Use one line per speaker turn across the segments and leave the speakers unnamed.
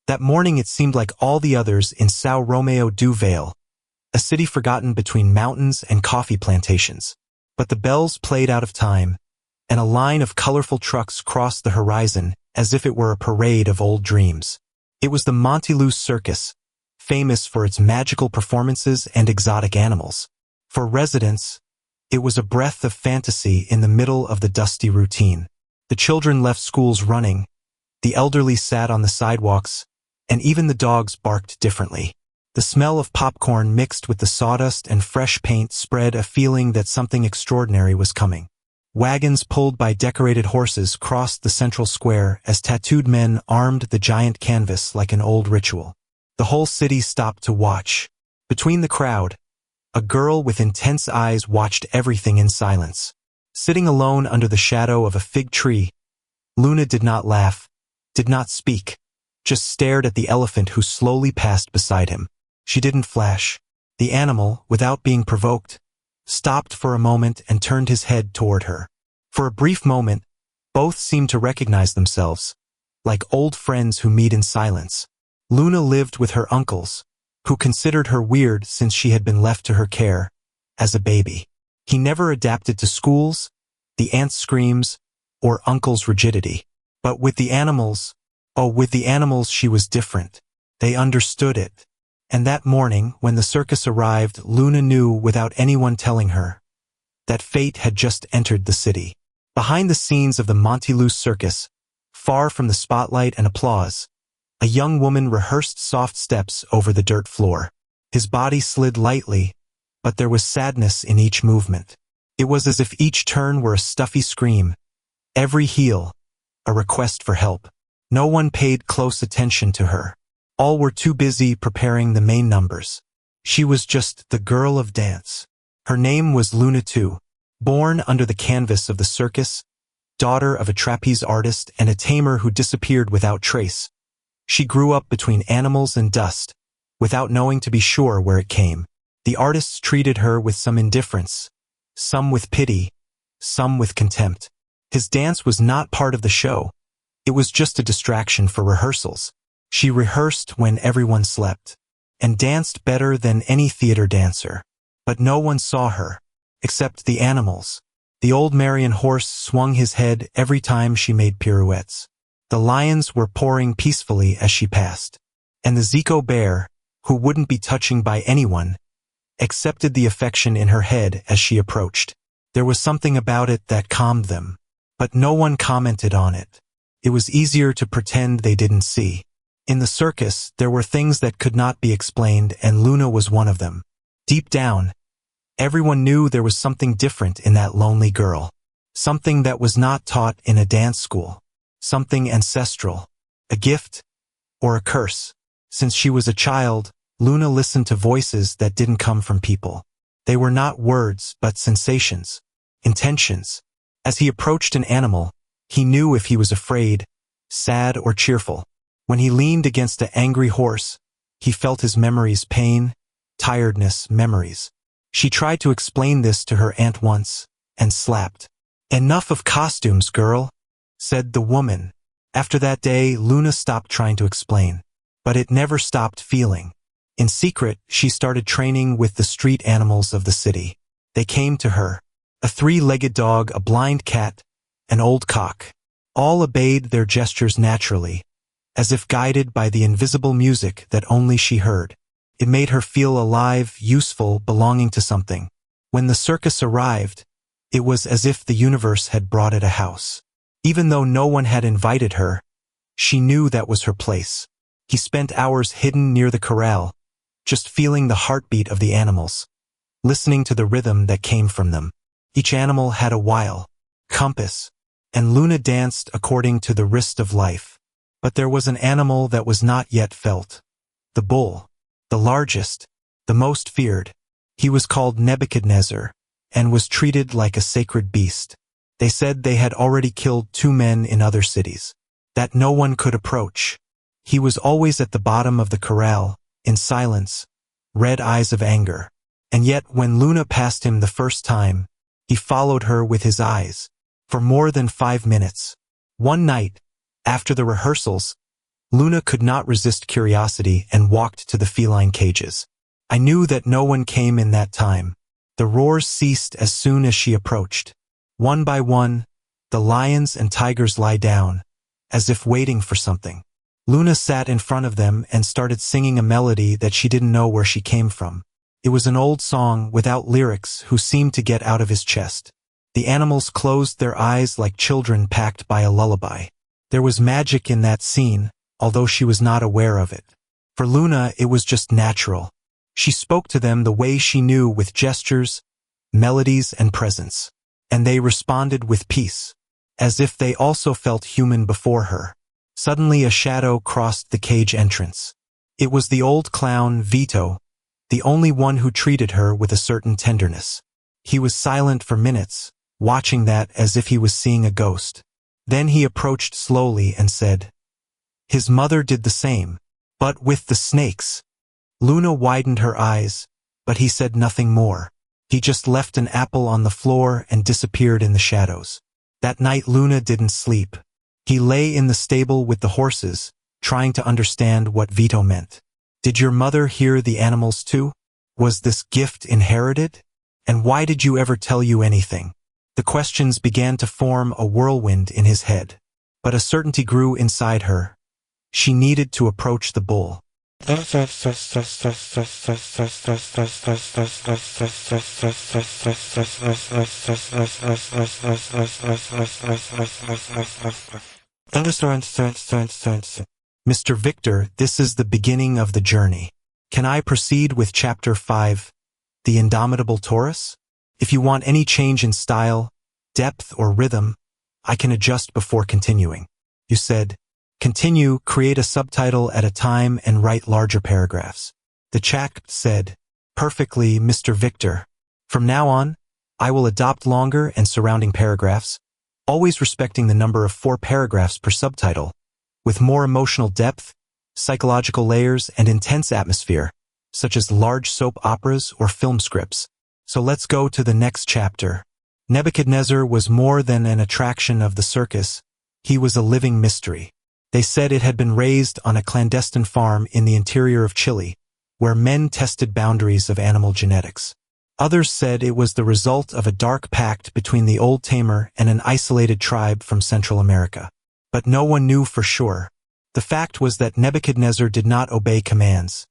That morning it seemed like all the others in São Romão do Vale, a city forgotten between mountains and coffee plantations. But the bells played out of time, and a line of colorful trucks crossed the horizon as if it were a parade of old dreams. It was the Monteluce Circus, famous for its magical performances and exotic animals. For residents, it was a breath of fantasy in the middle of the dusty routine. The children left schools running, the elderly sat on the sidewalks, and even the dogs barked differently. The smell of popcorn mixed with the sawdust and fresh paint spread a feeling that something extraordinary was coming. Wagons pulled by decorated horses crossed the central square as tattooed men armed the giant canvas like an old ritual. The whole city stopped to watch. Between the crowd, a girl with intense eyes watched everything in silence. Sitting alone under the shadow of a fig tree, Luna did not laugh, did not speak, just stared at the elephant who slowly passed beside him. She didn't flash. The animal, without being provoked, stopped for a moment and turned his head toward her. For a brief moment, both seemed to recognize themselves, like old friends who meet in silence. Luna lived with her uncles, who considered her weird since she had been left to her care as a baby. He never adapted to schools, the aunt's screams, or uncle's rigidity. But with the animals she was different. They understood it. And that morning, when the circus arrived, Luna knew without anyone telling her that fate had just entered the city. Behind the scenes of the Monteluce Circus, far from the spotlight and applause, a young woman rehearsed soft steps over the dirt floor. His body slid lightly, but there was sadness in each movement. It was as if each turn were a stuffy scream, every heel a request for help. No one paid close attention to her. All were too busy preparing the main numbers. She was just the girl of dance. Her name was Luna too. Born under the canvas of the circus, daughter of a trapeze artist and a tamer who disappeared without trace. She grew up between animals and dust, without knowing to be sure where it came. The artists treated her with some indifference, some with pity, some with contempt. His dance was not part of the show. It was just a distraction for rehearsals. She rehearsed when everyone slept, and danced better than any theater dancer. But no one saw her, except the animals. The old Marian horse swung his head every time she made pirouettes. The lions were pouring peacefully as she passed. And the Zico bear, who wouldn't be touching by anyone, accepted the affection in her head as she approached. There was something about it that calmed them. But no one commented on it. It was easier to pretend they didn't see. In the circus, there were things that could not be explained, and Luna was one of them. Deep down, everyone knew there was something different in that lonely girl. Something that was not taught in a dance school. Something ancestral. A gift or a curse. Since she was a child, Luna listened to voices that didn't come from people. They were not words, but sensations, intentions. As he approached an animal, he knew if he was afraid, sad, or cheerful. When he leaned against an angry horse, he felt his memories, pain, tiredness, memories. She tried to explain this to her aunt once, and slapped. "Enough of costumes, girl," said the woman. After that day, Luna stopped trying to explain. But it never stopped feeling. In secret, she started training with the street animals of the city. They came to her. A three-legged dog, a blind cat, an old cock. All obeyed their gestures naturally, as if guided by the invisible music that only she heard. It made her feel alive, useful, belonging to something. When the circus arrived, it was as if the universe had brought it a house. Even though no one had invited her, she knew that was her place. He spent hours hidden near the corral, just feeling the heartbeat of the animals, listening to the rhythm that came from them. Each animal had a wile, compass, and Luna danced according to the wrist of life. But there was an animal that was not yet felt. The bull, the largest, the most feared. He was called Nebuchadnezzar, and was treated like a sacred beast. They said they had already killed 2 men in other cities, that no one could approach. He was always at the bottom of the corral, in silence, red eyes of anger. And yet when Luna passed him the first time, he followed her with his eyes, for more than 5 minutes. One night, after the rehearsals, Luna could not resist curiosity and walked to the feline cages. I knew that no one came in that time. The roars ceased as soon as she approached. One by one, the lions and tigers lie down, as if waiting for something. Luna sat in front of them and started singing a melody that she didn't know where she came from. It was an old song without lyrics who seemed to get out of his chest. The animals closed their eyes like children packed by a lullaby. There was magic in that scene, although she was not aware of it. For Luna, it was just natural. She spoke to them the way she knew, with gestures, melodies, and presence. And they responded with peace, as if they also felt human before her. Suddenly a shadow crossed the cage entrance. It was the old clown, Vito, the only one who treated her with a certain tenderness. He was silent for minutes, watching that as if he was seeing a ghost. Then he approached slowly and said, "His mother did the same, but with the snakes." Luna widened her eyes, but he said nothing more. He just left an apple on the floor and disappeared in the shadows. That night Luna didn't sleep. He lay in the stable with the horses, trying to understand what Vito meant. Did your mother hear the animals too? Was this gift inherited? And why did you ever tell you anything? The questions began to form a whirlwind in his head. But a certainty grew inside her. She needed to approach the bull. Mr. Victor, this is the beginning of the journey. Can I proceed with Chapter 5, The Indomitable Taurus? If you want any change in style, depth, or rhythm, I can adjust before continuing. You said, continue, create a subtitle at a time and write larger paragraphs. The chat said, perfectly, Mr. Victor. From now on, I will adopt longer and surrounding paragraphs, always respecting the number of 4 paragraphs per subtitle, with more emotional depth, psychological layers, and intense atmosphere, such as large soap operas or film scripts. So let's go to the next chapter. Nebuchadnezzar was more than an attraction of the circus. He was a living mystery. They said it had been raised on a clandestine farm in the interior of Chile, where men tested boundaries of animal genetics. Others said it was the result of a dark pact between the old tamer and an isolated tribe from Central America. But no one knew for sure. The fact was that Nebuchadnezzar did not obey commands,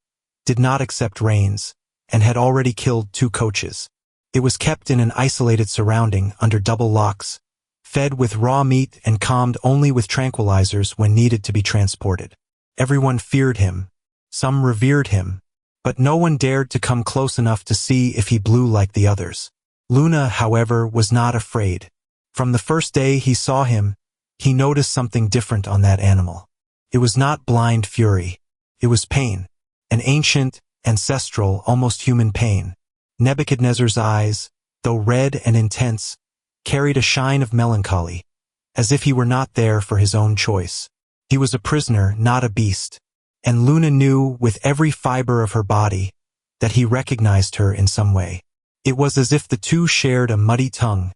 did not accept reins, and had already killed 2 coaches. It was kept in an isolated surrounding under double locks, fed with raw meat and calmed only with tranquilizers when needed to be transported. Everyone feared him. Some revered him. But no one dared to come close enough to see if he blew like the others. Luna, however, was not afraid. From the first day he saw him, he noticed something different on that animal. It was not blind fury. It was pain. An ancient, ancestral, almost human pain. Nebuchadnezzar's eyes, though red and intense, carried a shine of melancholy, as if he were not there for his own choice. He was a prisoner, not a beast. And Luna knew with every fiber of her body that he recognized her in some way. It was as if the two shared a muddy tongue,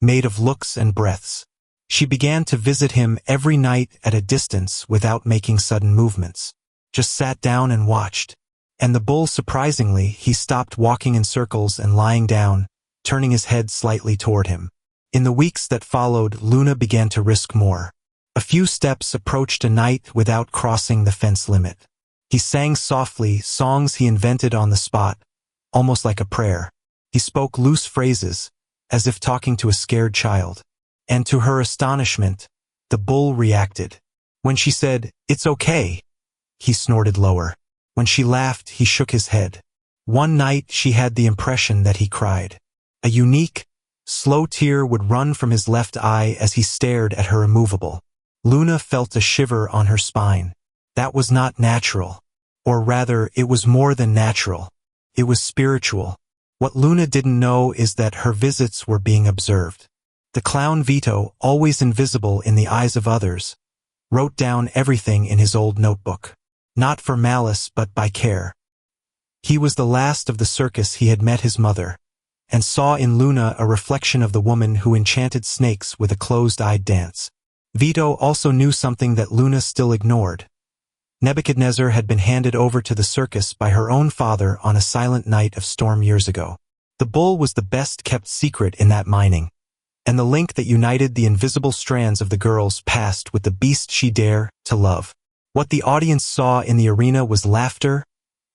made of looks and breaths. She began to visit him every night at a distance without making sudden movements. Just sat down and watched. And the bull, surprisingly, he stopped walking in circles and lying down, turning his head slightly toward him. In the weeks that followed, Luna began to risk more. A few steps approached a night without crossing the fence limit. He sang softly, songs he invented on the spot, almost like a prayer. He spoke loose phrases, as if talking to a scared child. And to her astonishment, the bull reacted. When she said, "It's okay," he snorted lower. When she laughed, he shook his head. One night she had the impression that he cried. A unique, slow tear would run from his left eye as he stared at her immovable. Luna felt a shiver on her spine. That was not natural. Or rather, it was more than natural. It was spiritual. What Luna didn't know is that her visits were being observed. The clown Vito, always invisible in the eyes of others, wrote down everything in his old notebook. Not for malice, but by care. He was the last of the circus. He had met his mother, and saw in Luna a reflection of the woman who enchanted snakes with a closed-eyed dance. Vito also knew something that Luna still ignored. Nebuchadnezzar had been handed over to the circus by her own father on a silent night of storm years ago. The bull was the best-kept secret in that mining, and the link that united the invisible strands of the girl's past with the beast she dared to love. What the audience saw in the arena was laughter,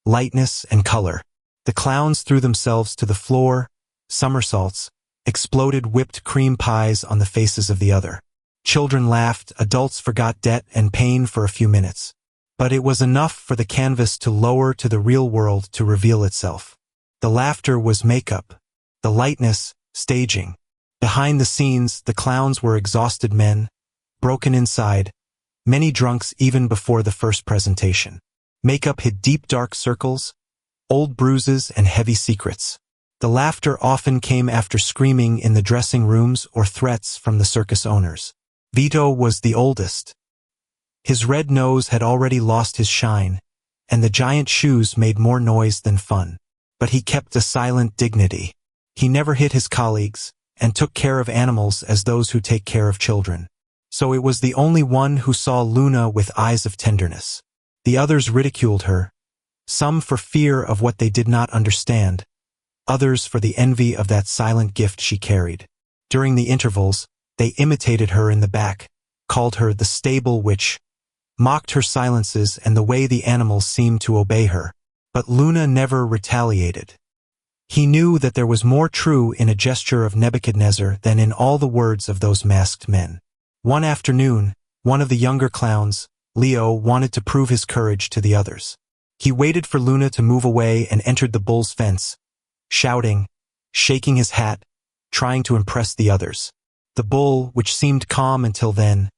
lightness, and color. The clowns threw themselves to the floor, somersaults, exploded whipped cream pies on the faces of the other. Children laughed, adults forgot debt and pain for a few minutes. But it was enough for the canvas to lower to the real world to reveal itself. The laughter was makeup, the lightness, staging. Behind the scenes, the clowns were exhausted men, broken inside, many drunks even before the first presentation. Makeup hid deep dark circles, old bruises, and heavy secrets. The laughter often came after screaming in the dressing rooms or threats from the circus owners. Vito was the oldest. His red nose had already lost his shine, and the giant shoes made more noise than fun. But he kept a silent dignity. He never hit his colleagues, and took care of animals as those who take care of children. So it was the only one who saw Luna with eyes of tenderness. The others ridiculed her, some for fear of what they did not understand, others for the envy of that silent gift she carried. During the intervals, they imitated her in the back, called her the stable witch, mocked her silences and the way the animals seemed to obey her. But Luna never retaliated. He knew that there was more true in a gesture of Nebuchadnezzar than in all the words of those masked men. One afternoon, one of the younger clowns, Leo, wanted to prove his courage to the others. He waited for Luna to move away and entered the bull's fence, shouting, shaking his hat, trying to impress the others. The bull, which seemed calm until then,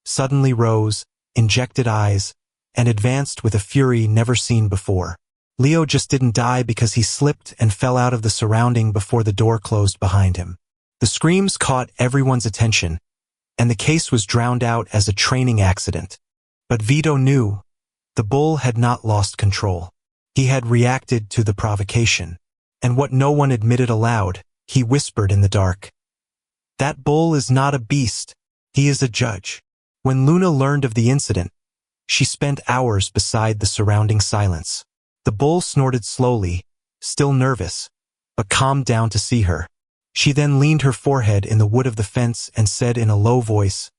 suddenly rose, injected eyes, and advanced with a fury never seen before. Leo just didn't die because he slipped and fell out of the surrounding before the door closed behind him. The screams caught everyone's attention, and the case was drowned out as a training accident. But Vito knew the bull had not lost control. He had reacted to the provocation, and what no one admitted aloud, he whispered in the dark. That bull is not a beast, he is a judge. When Luna learned of the incident, she spent hours beside the surrounding silence. The bull snorted slowly, still nervous, but calmed down to see her. She then leaned her forehead in the wood of the fence and said in a low voice,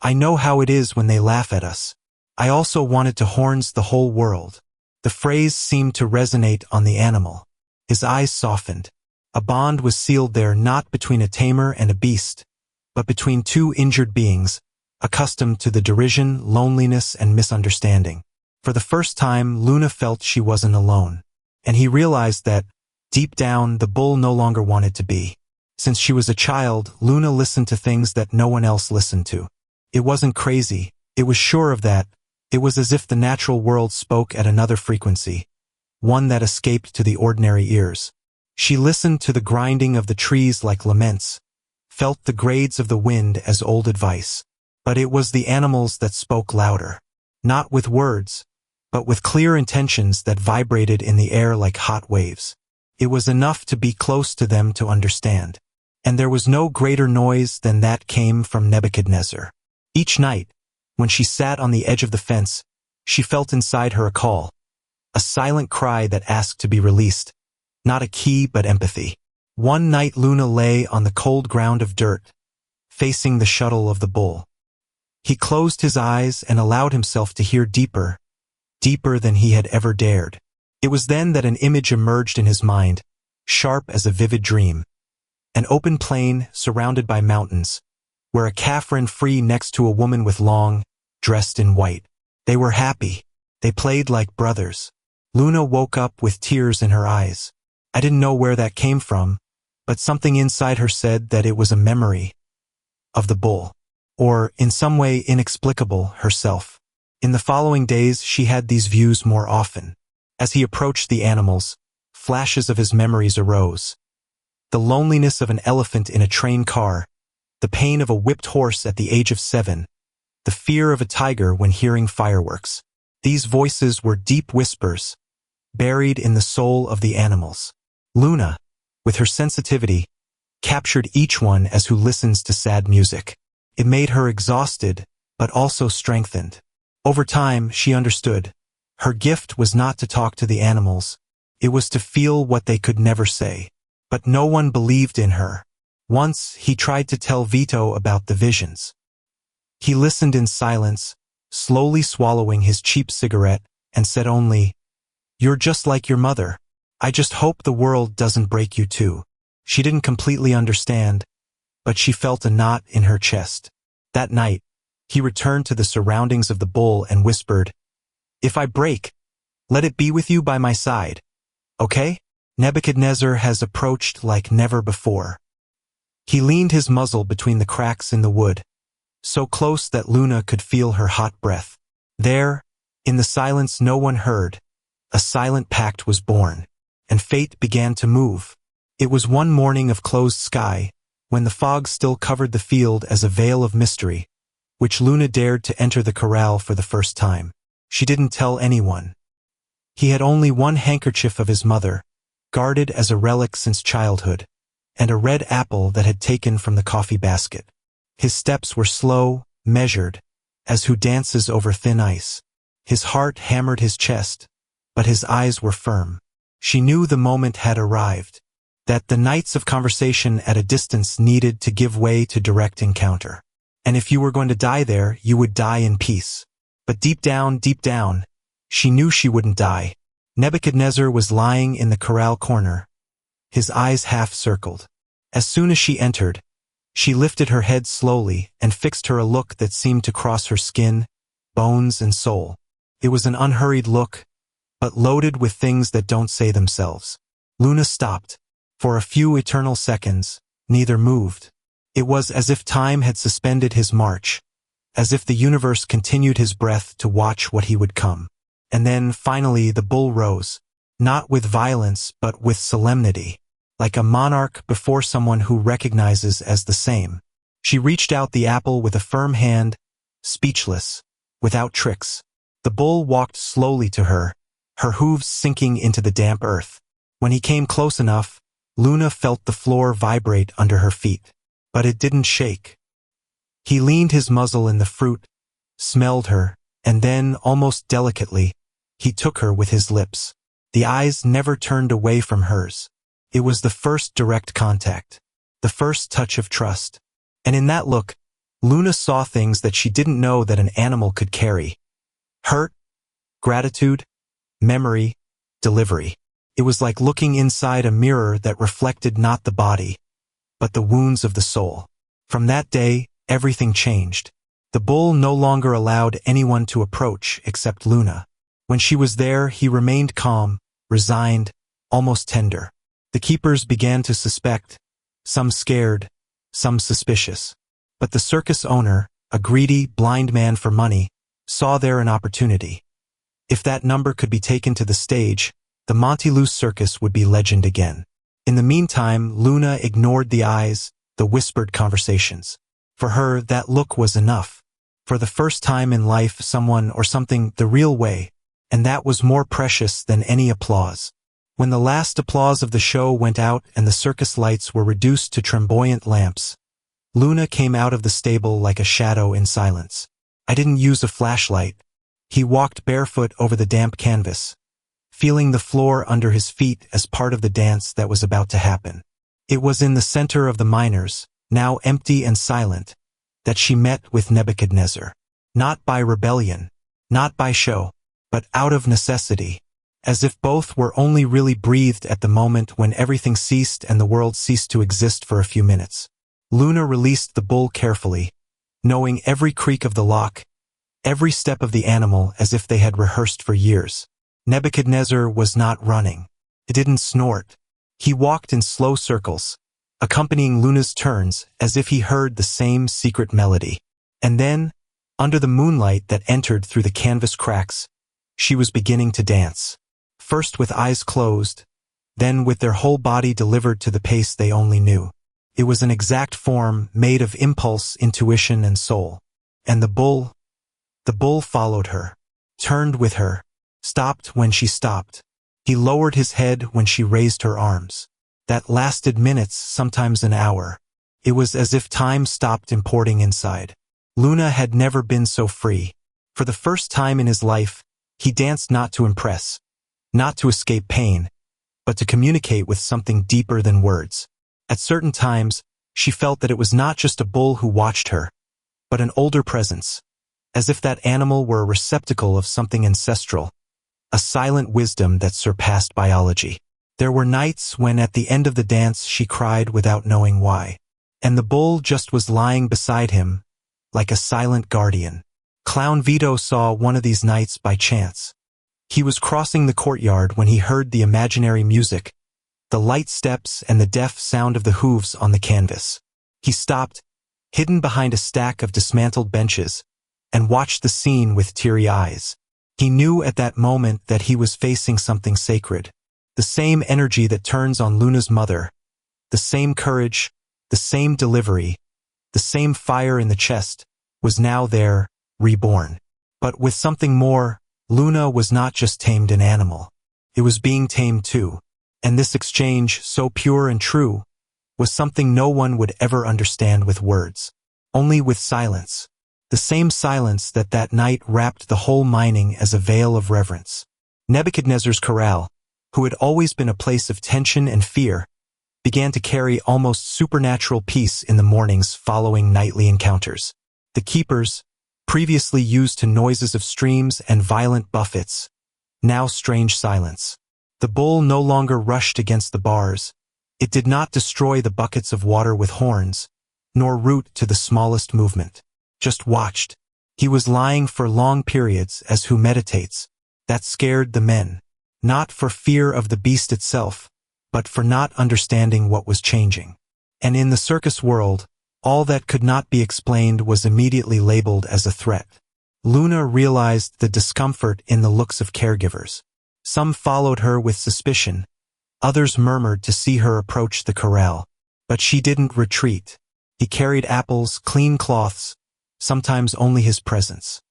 I know how it is when they laugh at us. I also wanted to horns the whole world. The phrase seemed to resonate on the animal. His eyes softened. A bond was sealed there not between a tamer and a beast, but between two injured beings, accustomed to the derision, loneliness, and misunderstanding. For the first time, Luna felt she wasn't alone, and he realized that, deep down, the bull no longer wanted to be. Since she was a child, Luna listened to things that no one else listened to. It wasn't crazy, it was sure of that. It was as if the natural world spoke at another frequency, one that escaped to the ordinary ears. She listened to the grinding of the trees like laments, felt the grades of the wind as old advice. But it was the animals that spoke louder, not with words, but with clear intentions that vibrated in the air like hot waves. It was enough to be close to them to understand. And there was no greater noise than that came from Nebuchadnezzar. Each night, when she sat on the edge of the fence, she felt inside her a call, a silent cry that asked to be released, not a key but empathy. One night Luna lay on the cold ground of dirt, facing the shuttle of the bull. He closed his eyes and allowed himself to hear deeper, deeper than he had ever dared. It was then that an image emerged in his mind, sharp as a vivid dream. An open plain surrounded by mountains, where a calf ran free next to a woman with long, dressed in white. They were happy. They played like brothers. Luna woke up with tears in her eyes. I didn't know where that came from, but something inside her said that it was a memory of the bull, or, in some way inexplicable, herself. In the following days she had these views more often. As he approached the animals, flashes of his memories arose. The loneliness of an elephant in a train car, the pain of a whipped horse at the age of 7, the fear of a tiger when hearing fireworks. These voices were deep whispers, buried in the soul of the animals. Luna, with her sensitivity, captured each one as who listens to sad music. It made her exhausted, but also strengthened. Over time, she understood. Her gift was not to talk to the animals. It was to feel what they could never say. But no one believed in her. Once, he tried to tell Vito about the visions. He listened in silence, slowly swallowing his cheap cigarette, and said only, "You're just like your mother. I just hope the world doesn't break you too." She didn't completely understand, but she felt a knot in her chest. That night, he returned to the surroundings of the bull and whispered, "If I break, let it be with you by my side. Okay?" Nebuchadnezzar has approached like never before. He leaned his muzzle between the cracks in the wood, so close that Luna could feel her hot breath. There, in the silence no one heard, a silent pact was born, and fate began to move. It was one morning of closed sky, when the fog still covered the field as a veil of mystery, which Luna dared to enter the corral for the first time. She didn't tell anyone. He had only one handkerchief of his mother, guarded as a relic since childhood, and a red apple that had taken from the coffee basket. His steps were slow, measured, as who dances over thin ice. His heart hammered his chest, but his eyes were firm. She knew the moment had arrived, that the nights of conversation at a distance needed to give way to direct encounter. And if you were going to die there, you would die in peace. But deep down, she knew she wouldn't die. Nebuchadnezzar was lying in the corral corner, his eyes half-circled. As soon as she entered, she lifted her head slowly and fixed her a look that seemed to cross her skin, bones, and soul. It was an unhurried look, but loaded with things that don't say themselves. Luna stopped. For a few eternal seconds, neither moved. It was as if time had suspended his march, as if the universe continued his breath to watch what he would come. And then, finally, the bull rose, not with violence but with solemnity, like a monarch before someone who recognizes as the same. She reached out the apple with a firm hand, speechless, without tricks. The bull walked slowly to her, her hooves sinking into the damp earth. When he came close enough, Luna felt the floor vibrate under her feet. But it didn't shake. He leaned his muzzle in the fruit, smelled her, and then, almost delicately, he took her with his lips. The eyes never turned away from hers. It was the first direct contact, the first touch of trust. And in that look, Luna saw things that she didn't know that an animal could carry. Hurt, gratitude, memory, delivery. It was like looking inside a mirror that reflected not the body, but the wounds of the soul. From that day, everything changed. The bull no longer allowed anyone to approach except Luna. When she was there, he remained calm, resigned, almost tender. The keepers began to suspect, some scared, some suspicious. But the circus owner, a greedy, blind man for money, saw there an opportunity. If that number could be taken to the stage, the Monteluce circus would be legend again. In the meantime, Luna ignored the eyes, the whispered conversations. For her, that look was enough. For the first time in life, someone or something the real way, and that was more precious than any applause. When the last applause of the show went out and the circus lights were reduced to flamboyant lamps, Luna came out of the stable like a shadow in silence. I didn't use a flashlight. He walked barefoot over the damp canvas, feeling the floor under his feet as part of the dance that was about to happen. It was in the center of the miners, now empty and silent, that she met with Nebuchadnezzar. Not by rebellion, not by show, but out of necessity, as if both were only really breathed at the moment when everything ceased and the world ceased to exist for a few minutes. Luna released the bull carefully, knowing every creak of the lock, every step of the animal as if they had rehearsed for years. Nebuchadnezzar was not running. He didn't snort. He walked in slow circles, accompanying Luna's turns as if he heard the same secret melody. And then, under the moonlight that entered through the canvas cracks, she was beginning to dance. First with eyes closed, then with their whole body delivered to the pace they only knew. It was an exact form made of impulse, intuition, and soul. And the bull followed her, turned with her, stopped when she stopped. He lowered his head when she raised her arms. That lasted minutes, sometimes an hour. It was as if time stopped importing inside. Luna had never been so free. For the first time in his life, he danced not to impress, not to escape pain, but to communicate with something deeper than words. At certain times, she felt that it was not just a bull who watched her, but an older presence, as if that animal were a receptacle of something ancestral, a silent wisdom that surpassed biology. There were nights when at the end of the dance she cried without knowing why, and the bull just was lying beside him, like a silent guardian. Clown Vito saw one of these nights by chance. He was crossing the courtyard when he heard the imaginary music, the light steps and the deaf sound of the hooves on the canvas. He stopped, hidden behind a stack of dismantled benches, and watched the scene with teary eyes. He knew at that moment that he was facing something sacred. The same energy that turns on Luna's mother, the same courage, the same delivery, the same fire in the chest, was now there, reborn. But with something more, Luna was not just tamed an animal. It was being tamed too. And this exchange, so pure and true, was something no one would ever understand with words. Only with silence. The same silence that night wrapped the whole mining as a veil of reverence. Nebuchadnezzar's corral, who had always been a place of tension and fear, began to carry almost supernatural peace in the mornings following nightly encounters. The keepers, previously used to noises of streams and violent buffets, now strange silence. The bull no longer rushed against the bars. It did not destroy the buckets of water with horns, nor root to the smallest movement. Just watched. He was lying for long periods as who meditates. That scared the men. Not for fear of the beast itself, but for not understanding what was changing. And in the circus world, all that could not be explained was immediately labeled as a threat. Luna realized the discomfort in the looks of caregivers. Some followed her with suspicion. Others murmured to see her approach the corral. But she didn't retreat. He carried apples, clean cloths, sometimes only his presence.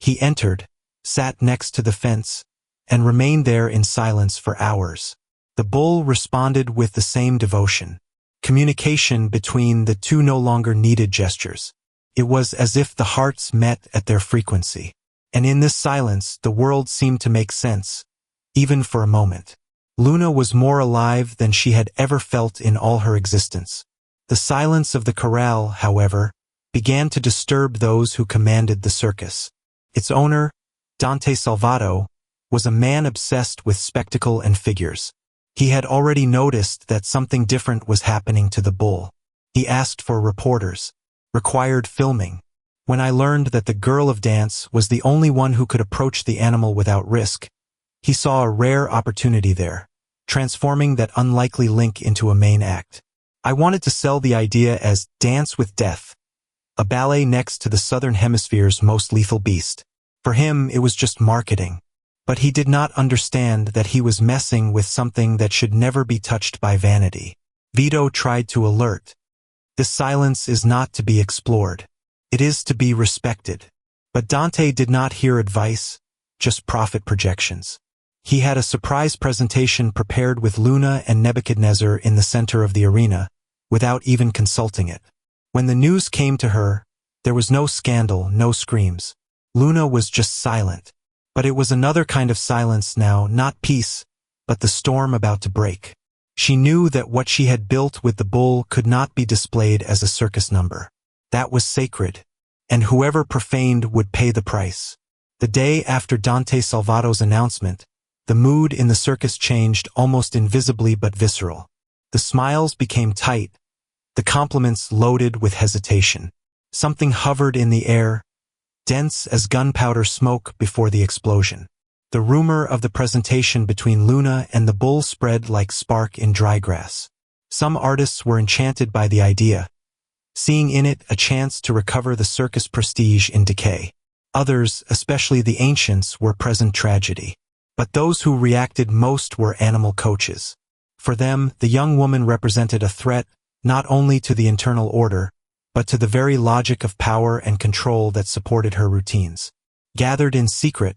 He entered, sat next to the fence, and remained there in silence for hours. The bull responded with the same devotion. Communication between the two no longer needed gestures. It was as if the hearts met at their frequency. And in this silence, the world seemed to make sense, even for a moment. Luna was more alive than she had ever felt in all her existence. The silence of the corral, however, began to disturb those who commanded the circus. Its owner, Dante Salvato, was a man obsessed with spectacle and figures. He had already noticed that something different was happening to the bull. He asked for reporters, required filming. When I learned that the girl of dance was the only one who could approach the animal without risk, he saw a rare opportunity there, transforming that unlikely link into a main act. I wanted to sell the idea as Dance with Death, a ballet next to the Southern Hemisphere's most lethal beast. For him, it was just marketing. But he did not understand that he was messing with something that should never be touched by vanity. Vito tried to alert. This silence is not to be explored. It is to be respected. But Dante did not hear advice, just profit projections. He had a surprise presentation prepared with Luna and Nebuchadnezzar in the center of the arena, without even consulting it. When the news came to her, there was no scandal, no screams. Luna was just silent. But it was another kind of silence now, not peace, but the storm about to break. She knew that what she had built with the bull could not be displayed as a circus number. That was sacred, and whoever profaned would pay the price. The day after Dante Salvato's announcement, the mood in the circus changed almost invisibly but visceral. The smiles became tight, the compliments loaded with hesitation. Something hovered in the air, dense as gunpowder smoke before the explosion. The rumor of the presentation between Luna and the bull spread like spark in dry grass. Some artists were enchanted by the idea, seeing in it a chance to recover the circus prestige in decay. Others, especially the ancients, were present tragedy. But those who reacted most were animal coaches. For them, the young woman represented a threat not only to the internal order, but to the very logic of power and control that supported her routines. Gathered in secret,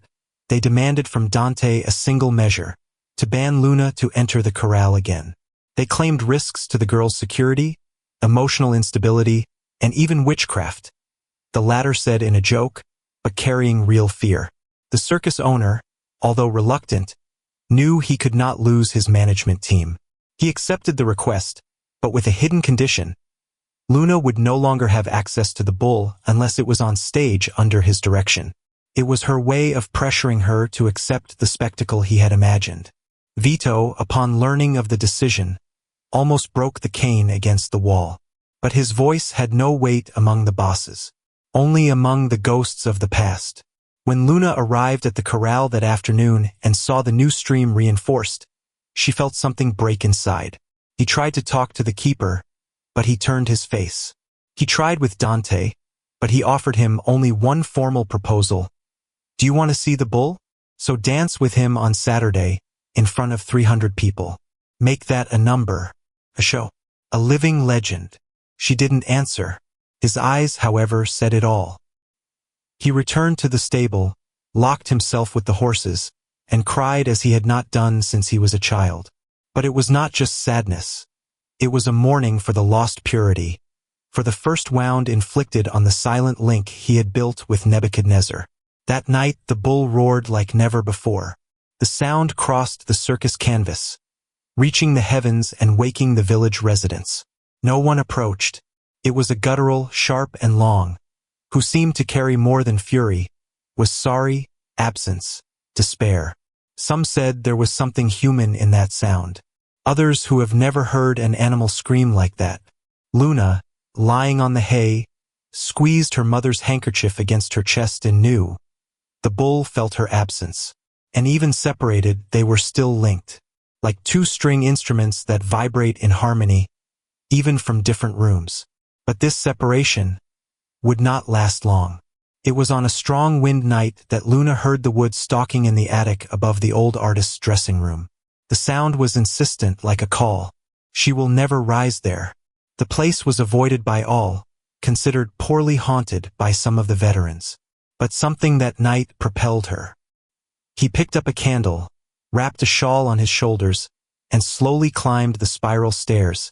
they demanded from Dante a single measure, to ban Luna to enter the corral again. They claimed risks to the girl's security, emotional instability, and even witchcraft. The latter said in a joke, but carrying real fear. The circus owner, although reluctant, knew he could not lose his management team. He accepted the request, but with a hidden condition. Luna would no longer have access to the bull unless it was on stage under his direction. It was her way of pressuring her to accept the spectacle he had imagined. Vito, upon learning of the decision, almost broke the cane against the wall. But his voice had no weight among the bosses, only among the ghosts of the past. When Luna arrived at the corral that afternoon and saw the new stream reinforced, she felt something break inside. He tried to talk to the keeper, but he turned his face. He tried with Dante, but he offered him only one formal proposal. Do you want to see the bull? So dance with him on Saturday, in front of 300 people. Make that a number, a show, a living legend. She didn't answer. His eyes, however, said it all. He returned to the stable, locked himself with the horses, and cried as he had not done since he was a child. But it was not just sadness. It was a mourning for the lost purity, for the first wound inflicted on the silent link he had built with Nebuchadnezzar. That night the bull roared like never before. The sound crossed the circus canvas, reaching the heavens and waking the village residents. No one approached. It was a guttural, sharp and long, who seemed to carry more than fury, was sorry, absence, despair. Some said there was something human in that sound. Others who have never heard an animal scream like that. Luna, lying on the hay, squeezed her mother's handkerchief against her chest and knew. The bull felt her absence. And even separated, they were still linked, like two string instruments that vibrate in harmony, even from different rooms. But this separation would not last long. It was on a strong wind night that Luna heard the wood stalking in the attic above the old artist's dressing room. The sound was insistent like a call. She will never rise there. The place was avoided by all, considered poorly haunted by some of the veterans. But something that night propelled her. He picked up a candle, wrapped a shawl on his shoulders, and slowly climbed the spiral stairs,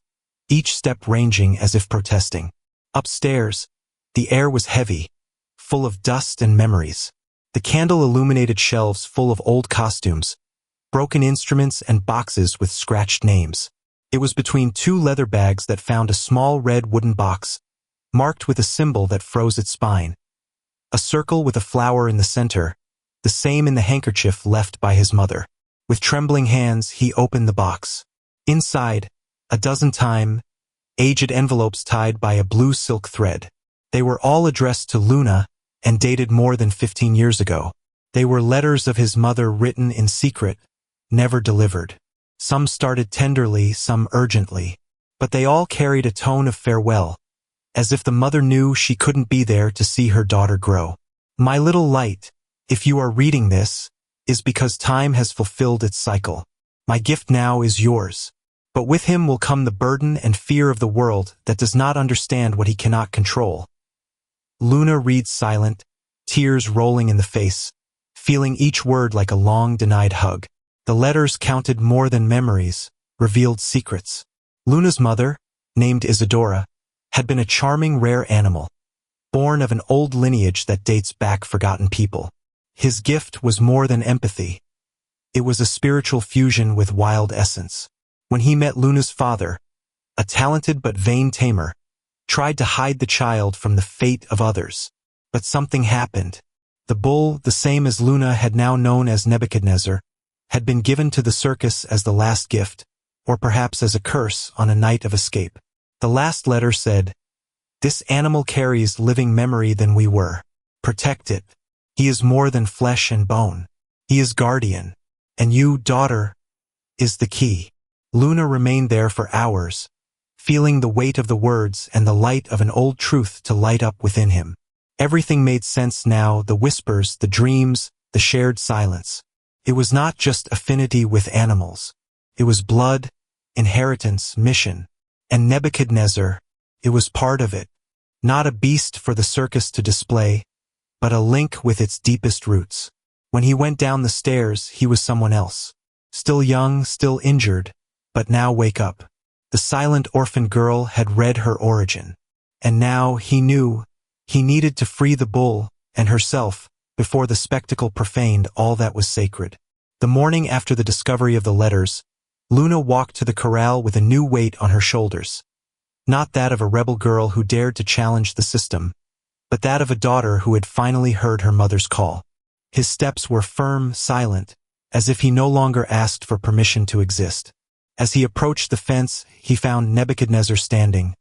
each step ranging as if protesting. Upstairs, the air was heavy, full of dust and memories. The candle illuminated shelves full of old costumes, broken instruments and boxes with scratched names. It was between two leather bags that found a small red wooden box, marked with a symbol that froze its spine. A circle with a flower in the center, the same in the handkerchief left by his mother. With trembling hands, he opened the box. Inside, a dozen aged envelopes tied by a blue silk thread. They were all addressed to Luna and dated more than 15 years ago. They were letters of his mother written in secret, never delivered. Some started tenderly, some urgently, but they all carried a tone of farewell, as if the mother knew she couldn't be there to see her daughter grow. My little light, if you are reading this, is because time has fulfilled its cycle. My gift now is yours. But with him will come the burden and fear of the world that does not understand what he cannot control. Luna reads silent, tears rolling in the face, feeling each word like a long-denied hug. The letters counted more than memories, revealed secrets. Luna's mother, named Isadora, had been a charming rare animal, born of an old lineage that dates back forgotten people. His gift was more than empathy. It was a spiritual fusion with wild essence. When he met Luna's father, a talented but vain tamer, tried to hide the child from the fate of others. But something happened. The bull, the same as Luna had now known as Nebuchadnezzar, had been given to the circus as the last gift, or perhaps as a curse on a night of escape. The last letter said, "This animal carries living memory than we were. Protect it. He is more than flesh and bone. He is guardian. And you, daughter, is the key." Luna remained there for hours, feeling the weight of the words and the light of an old truth to light up within him. Everything made sense now, the whispers, the dreams, the shared silence. It was not just affinity with animals. It was blood, inheritance, mission. And Nebuchadnezzar, it was part of it. Not a beast for the circus to display, but a link with its deepest roots. When he went down the stairs, he was someone else. Still young, still injured, but now wake up. The silent orphan girl had read her origin. And now he knew he needed to free the bull and herself, before the spectacle profaned all that was sacred. The morning after the discovery of the letters, Luna walked to the corral with a new weight on her shoulders. Not that of a rebel girl who dared to challenge the system, but that of a daughter who had finally heard her mother's call. His steps were firm, silent, as if he no longer asked for permission to exist. As he approached the fence, he found Nebuchadnezzar standing,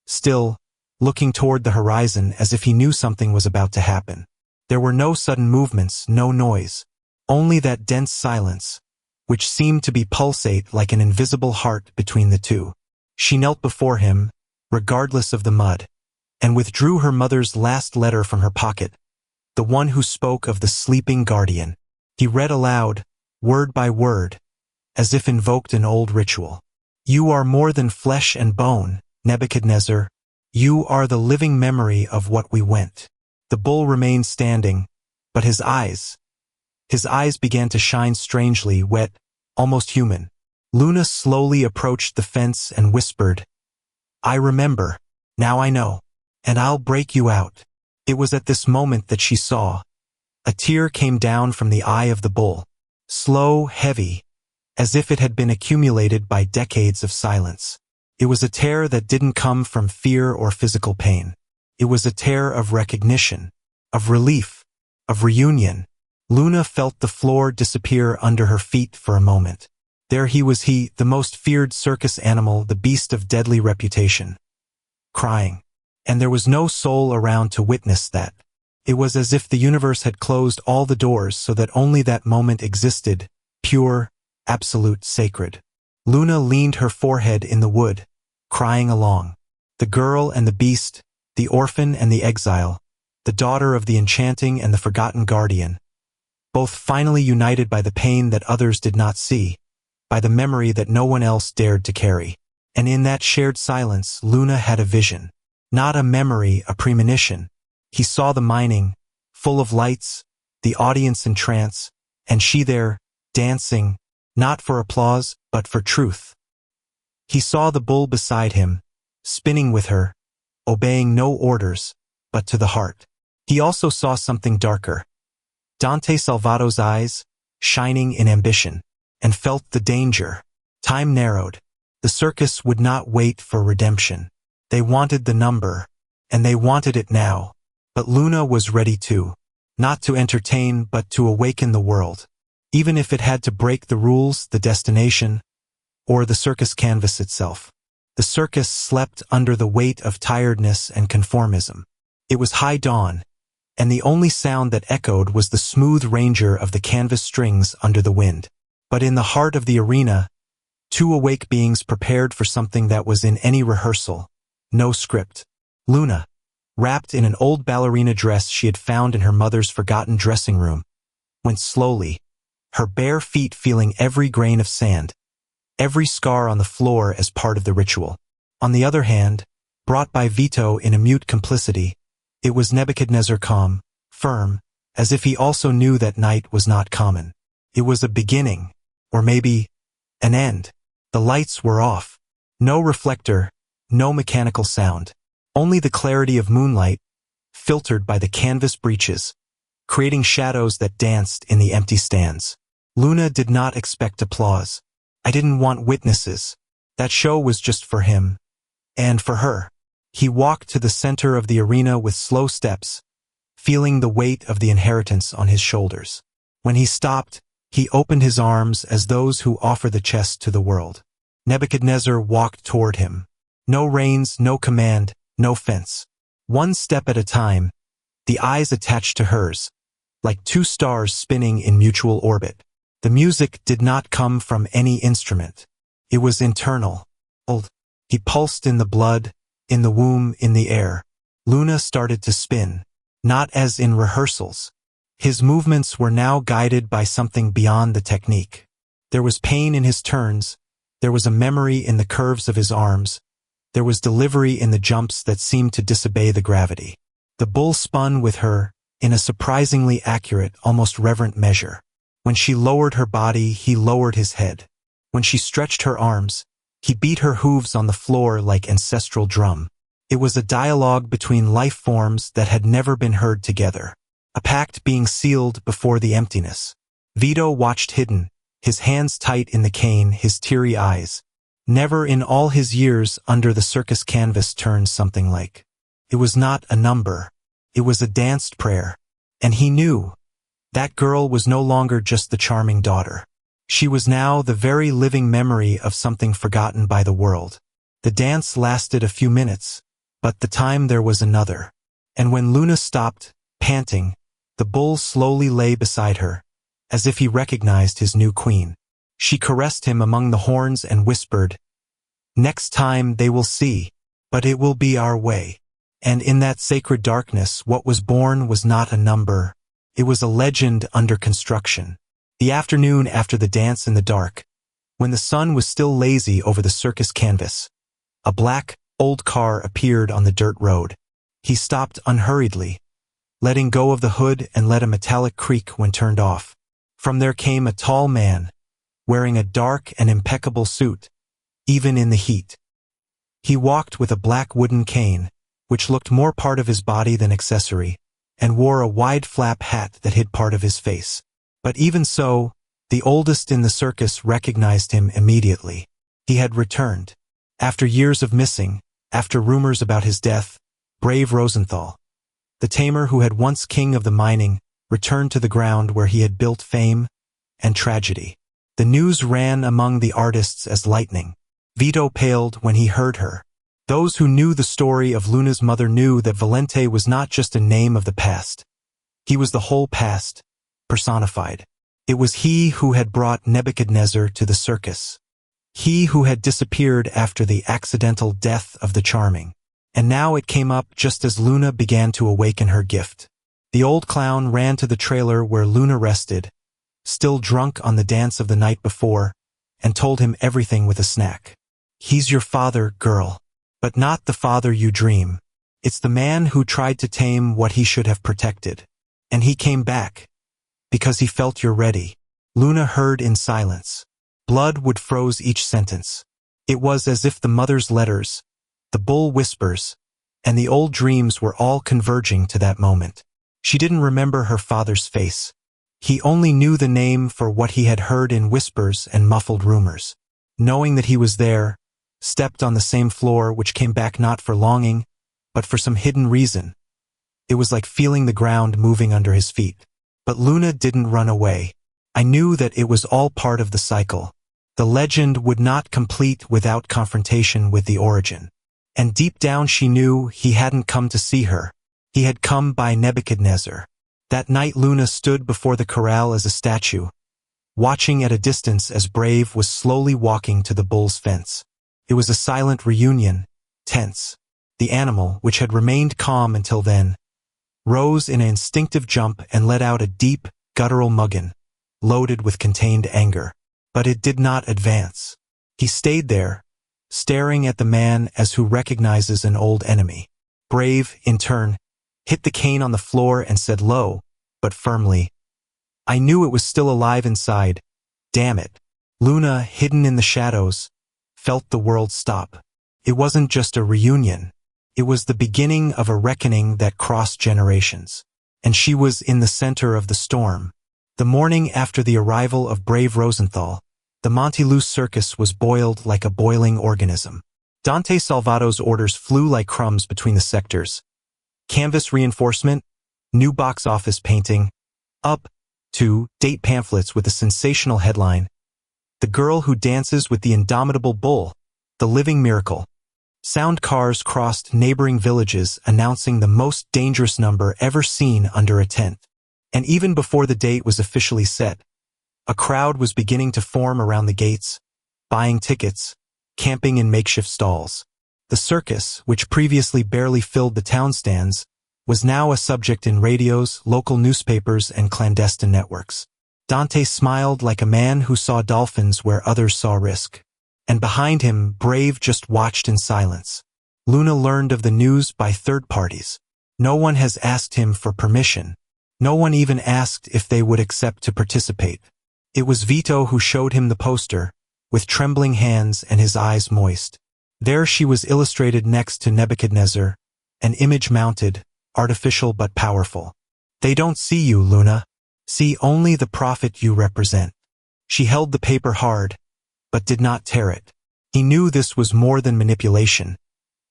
still, looking toward the horizon as if he knew something was about to happen. There were no sudden movements, no noise, only that dense silence, which seemed to be pulsate like an invisible heart between the two. She knelt before him, regardless of the mud, and withdrew her mother's last letter from her pocket, the one who spoke of the sleeping guardian. He read aloud, word by word, as if invoked an old ritual. You are more than flesh and bone, Nebuchadnezzar. You are the living memory of what we went. The bull remained standing, but his eyes began to shine strangely, wet, almost human. Luna slowly approached the fence and whispered, I remember, now I know, and I'll break you out. It was at this moment that she saw. A tear came down from the eye of the bull, slow, heavy, as if it had been accumulated by decades of silence. It was a tear that didn't come from fear or physical pain. It was a tear of recognition, of relief, of reunion. Luna felt the floor disappear under her feet for a moment. There he was, the most feared circus animal, the beast of deadly reputation, crying. And there was no soul around to witness that. It was as if the universe had closed all the doors so that only that moment existed, pure, absolute, sacred. Luna leaned her forehead in the wood, crying along. The girl and the beast, the orphan and the exile, the daughter of the enchanting and the forgotten guardian, both finally united by the pain that others did not see, by the memory that no one else dared to carry. And in that shared silence, Luna had a vision. Not a memory, a premonition. He saw the mining, full of lights, the audience in trance, and she there, dancing, not for applause, but for truth. He saw the bull beside him, spinning with her, obeying no orders, but to the heart. He also saw something darker. Dante Salvato's eyes, shining in ambition, and felt the danger. Time narrowed. The circus would not wait for redemption. They wanted the number, and they wanted it now. But Luna was ready too, not to entertain but to awaken the world, even if it had to break the rules, the destination, or the circus canvas itself. The circus slept under the weight of tiredness and conformism. It was high dawn, and the only sound that echoed was the smooth ranger of the canvas strings under the wind. But in the heart of the arena, two awake beings prepared for something that was in any rehearsal, no script. Luna, wrapped in an old ballerina dress she had found in her mother's forgotten dressing room, went slowly, her bare feet feeling every grain of sand, every scar on the floor as part of the ritual. On the other hand, brought by Vito in a mute complicity, it was Nebuchadnezzar, calm, firm, as if he also knew that night was not common. It was a beginning, or maybe an end. The lights were off. No reflector, no mechanical sound. Only the clarity of moonlight, filtered by the canvas breaches, creating shadows that danced in the empty stands. Luna did not expect applause. I didn't want witnesses. That show was just for him. And for her. He walked to the center of the arena with slow steps, feeling the weight of the inheritance on his shoulders. When he stopped, he opened his arms as those who offer the chest to the world. Nebuchadnezzar walked toward him. No reins, no command, no fence. One step at a time, the eyes attached to hers, like two stars spinning in mutual orbit. The music did not come from any instrument. It was internal. He pulsed in the blood, in the womb, in the air. Luna started to spin, not as in rehearsals. His movements were now guided by something beyond the technique. There was pain in his turns, there was a memory in the curves of his arms, there was delivery in the jumps that seemed to disobey the gravity. The bull spun with her, in a surprisingly accurate, almost reverent measure. When she lowered her body, he lowered his head. When she stretched her arms, he beat her hooves on the floor like ancestral drum. It was a dialogue between life forms that had never been heard together. a pact being sealed before the emptiness. Vito watched hidden, his hands tight in the cane, his teary eyes. Never in all his years under the circus canvas turned something like. It was not a number. It was a danced prayer. And he knew. That girl was no longer just the charming daughter. She was now the very living memory of something forgotten by the world. The dance lasted a few minutes, but the time there was another. And when Luna stopped, panting, the bull slowly lay beside her, as if he recognized his new queen. She caressed him among the horns and whispered, "Next time they will see, but it will be our way." And in that sacred darkness, what was born was not a number. It was a legend under construction. The afternoon after the dance in the dark, when the sun was still lazy over the circus canvas, a black, old car appeared on the dirt road. He stopped unhurriedly, letting go of the hood and let a metallic creak when turned off. From there came a tall man, wearing a dark and impeccable suit, even in the heat. He walked with a black wooden cane, which looked more part of his body than accessory, and wore a wide flap hat that hid part of his face. But even so, the oldest in the circus recognized him immediately. He had returned. After years of missing, after rumors about his death, brave Rosenthal, the tamer who had once king of the mining, returned to the ground where he had built fame and tragedy. The news ran among the artists as lightning. Vito paled when he heard her. Those who knew the story of Luna's mother knew that Valente was not just a name of the past. He was the whole past, personified. It was he who had brought Nebuchadnezzar to the circus. He who had disappeared after the accidental death of the charming. And now it came up just as Luna began to awaken her gift. The old clown ran to the trailer where Luna rested, still drunk on the dance of the night before, and told him everything with a snack. "He's your father, girl. But not the father you dream. It's the man who tried to tame what he should have protected. And he came back. Because he felt you're ready." Luna heard in silence. Blood would froze each sentence. It was as if the mother's letters, the bull whispers, and the old dreams were all converging to that moment. She didn't remember her father's face. He only knew the name for what he had heard in whispers and muffled rumors. Knowing that he was there, stepped on the same floor which came back not for longing, but for some hidden reason. It was like feeling the ground moving under his feet. But Luna didn't run away. I knew that it was all part of the cycle. The legend would not complete without confrontation with the origin. And deep down she knew he hadn't come to see her. He had come by Nebuchadnezzar. That night Luna stood before the corral as a statue, watching at a distance as Brave was slowly walking to the bull's fence. It was a silent reunion, tense. The animal, which had remained calm until then, rose in an instinctive jump and let out a deep, guttural muggen, loaded with contained anger. But it did not advance. He stayed there, staring at the man as who recognizes an old enemy. Brave, in turn, hit the cane on the floor and said low, but firmly, "I knew it was still alive inside. Damn it." Luna, hidden in the shadows, felt the world stop. It wasn't just a reunion. It was the beginning of a reckoning that crossed generations. And she was in the center of the storm. The morning after the arrival of brave Rosenthal, the Monteluce circus was boiled like a boiling organism. Dante Salvato's orders flew like crumbs between the sectors. Canvas reinforcement, new box office painting, up to date pamphlets with a sensational headline, "The Girl Who Dances with the Indomitable Bull, the Living Miracle." Sound cars crossed neighboring villages announcing the most dangerous number ever seen under a tent. And even before the date was officially set, a crowd was beginning to form around the gates, buying tickets, camping in makeshift stalls. The circus, which previously barely filled the town stands, was now a subject in radios, local newspapers, and clandestine networks. Dante smiled like a man who saw dolphins where others saw risk. And behind him, Brave just watched in silence. Luna learned of the news by third parties. No one has asked him for permission. No one even asked if they would accept to participate. It was Vito who showed him the poster, with trembling hands and his eyes moist. There she was illustrated next to Nebuchadnezzar, an image mounted, artificial but powerful. They don't see you, Luna. See only the prophet you represent. She held the paper hard, but did not tear it. He knew this was more than manipulation.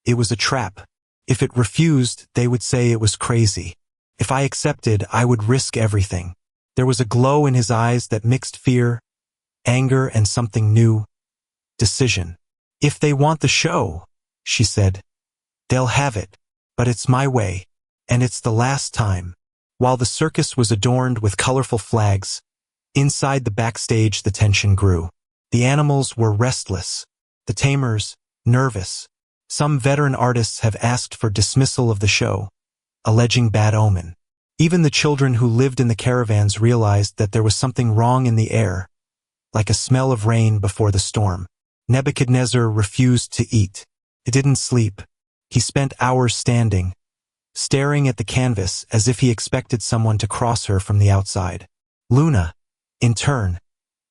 It was a trap. If it refused, they would say it was crazy. If I accepted, I would risk everything. There was a glow in his eyes that mixed fear, anger, and something new. Decision. If they want the show, she said, they'll have it. But it's my way. And it's the last time. While the circus was adorned with colorful flags, inside the backstage the tension grew. The animals were restless. The tamers, nervous. Some veteran artists have asked for dismissal of the show, alleging bad omen. Even the children who lived in the caravans realized that there was something wrong in the air, like a smell of rain before the storm. Nebuchadnezzar refused to eat. He didn't sleep. He spent hours standing, staring at the canvas as if he expected someone to cross her from the outside. Luna, in turn,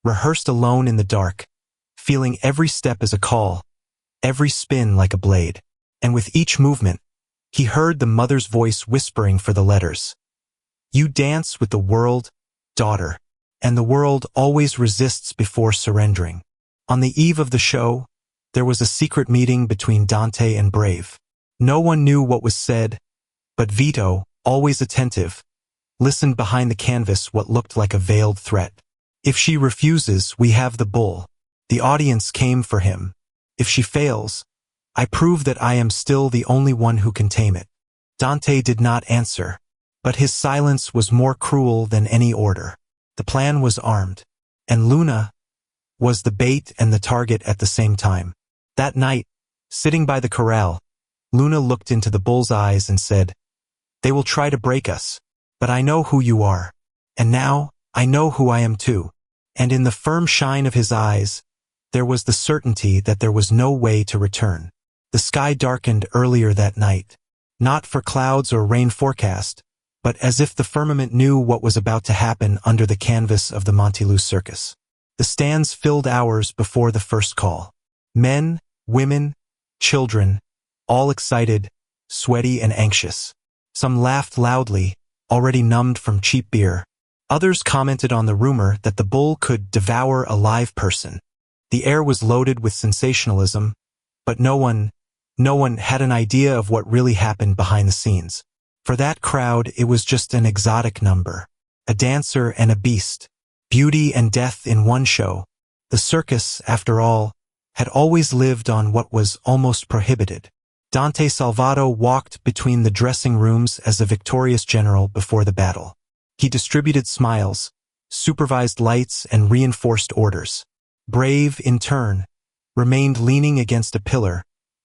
rehearsed alone in the dark, feeling every step as a call, every spin like a blade. And with each movement, he heard the mother's voice whispering for the letters. You dance with the world, daughter, and the world always resists before surrendering. On the eve of the show, there was a secret meeting between Dante and Brave. No one knew what was said, but Vito, always attentive, listened behind the canvas what looked like a veiled threat. If she refuses, we have the bull. The audience came for him. If she fails, I prove that I am still the only one who can tame it. Dante did not answer, but his silence was more cruel than any order. The plan was armed, and Luna was the bait and the target at the same time. That night, sitting by the corral, Luna looked into the bull's eyes and said, They will try to break us, but I know who you are. And now, I know who I am too. And in the firm shine of his eyes, there was the certainty that there was no way to return. The sky darkened earlier that night, not for clouds or rain forecast, but as if the firmament knew what was about to happen under the canvas of the Monteluce Circus. The stands filled hours before the first call. Men, women, children, all excited, sweaty and anxious. Some laughed loudly, already numbed from cheap beer. Others commented on the rumor that the bull could devour a live person. The air was loaded with sensationalism, but no one had an idea of what really happened behind the scenes. For that crowd, it was just an exotic number. A dancer and a beast. Beauty and death in one show. The circus, after all, had always lived on what was almost prohibited. Dante Salvato walked between the dressing rooms as a victorious general before the battle. He distributed smiles, supervised lights, and reinforced orders. Brave, in turn, remained leaning against a pillar,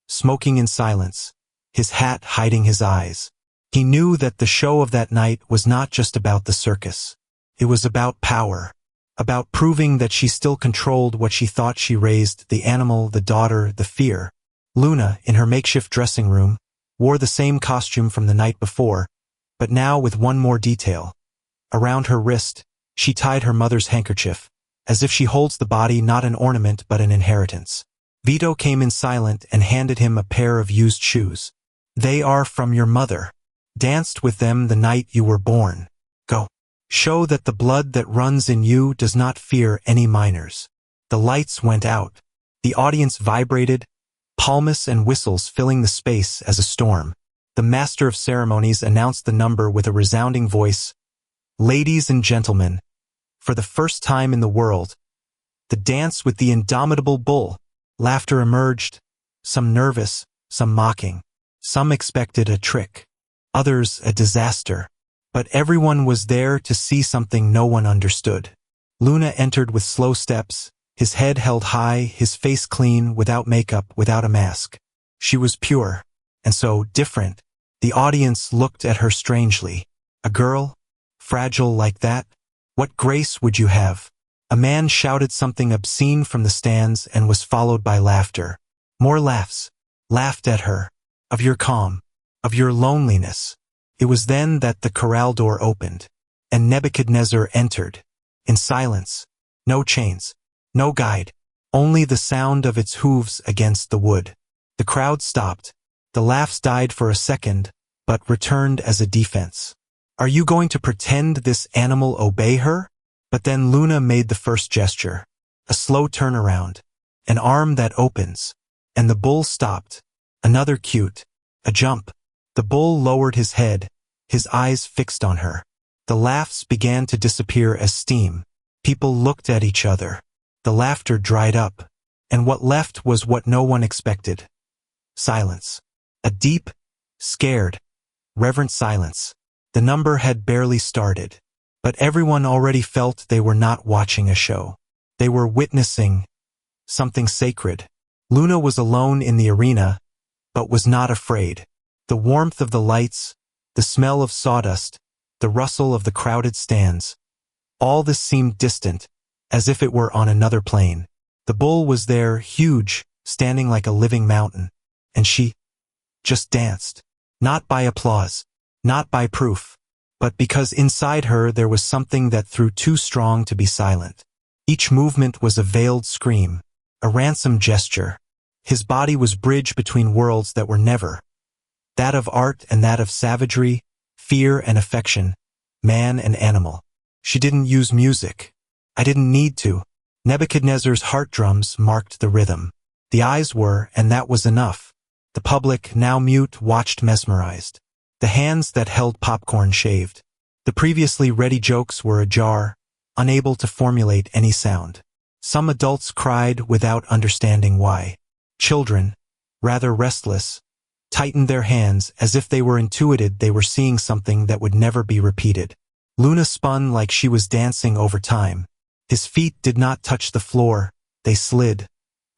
smoking in silence, his hat hiding his eyes. He knew that the show of that night was not just about the circus. It was about power, about proving that she still controlled what she thought she raised, the animal, the daughter, the fear. Luna, in her makeshift dressing room, wore the same costume from the night before, but now with one more detail. Around her wrist, she tied her mother's handkerchief, as if she holds the body not an ornament but an inheritance. Vito came in silent and handed him a pair of used shoes. They are from your mother. Danced with them the night you were born. Go. Show that the blood that runs in you does not fear any minors. The lights went out. The audience vibrated, palmas and whistles filling the space as a storm. The master of ceremonies announced the number with a resounding voice. Ladies and gentlemen, for the first time in the world, the dance with the indomitable bull. Laughter emerged, some nervous, some mocking. Some expected a trick, others a disaster. But everyone was there to see something no one understood. Luna entered with slow steps, his head held high, his face clean, without makeup, without a mask. She was pure, and so different. The audience looked at her strangely. A girl? Fragile like that? What grace would you have? A man shouted something obscene from the stands and was followed by laughter. More laughs. Laughed at her. Of your calm. Of your loneliness. It was then that the corral door opened, and Nebuchadnezzar entered. In silence. No chains. No guide. Only the sound of its hooves against the wood. The crowd stopped. The laughs died for a second, but returned as a defense. Are you going to pretend this animal obey her? But then Luna made the first gesture. A slow turnaround. An arm that opens. And the bull stopped. Another cute. A jump. The bull lowered his head, his eyes fixed on her. The laughs began to disappear as steam. People looked at each other. The laughter dried up. And what left was what no one expected. Silence. A deep, scared, reverent silence. The number had barely started. But everyone already felt they were not watching a show. They were witnessing something sacred. Luna was alone in the arena, but was not afraid. The warmth of the lights, the smell of sawdust, the rustle of the crowded stands. All this seemed distant, as if it were on another plane. The bull was there, huge, standing like a living mountain. And she just danced. Not by applause, not by proof, but because inside her there was something that threw too strong to be silent. Each movement was a veiled scream, a ransom gesture. His body was bridge between worlds that were never. That of art and that of savagery, fear and affection, man and animal. She didn't use music. I didn't need to. Nebuchadnezzar's heart drums marked the rhythm. The eyes were, and that was enough. The public, now mute, watched mesmerized. The hands that held popcorn shaved. The previously ready jokes were ajar, unable to formulate any sound. Some adults cried without understanding why. Children, rather restless, tightened their hands as if they were intuited they were seeing something that would never be repeated. Luna spun like she was dancing over time. His feet did not touch the floor, they slid,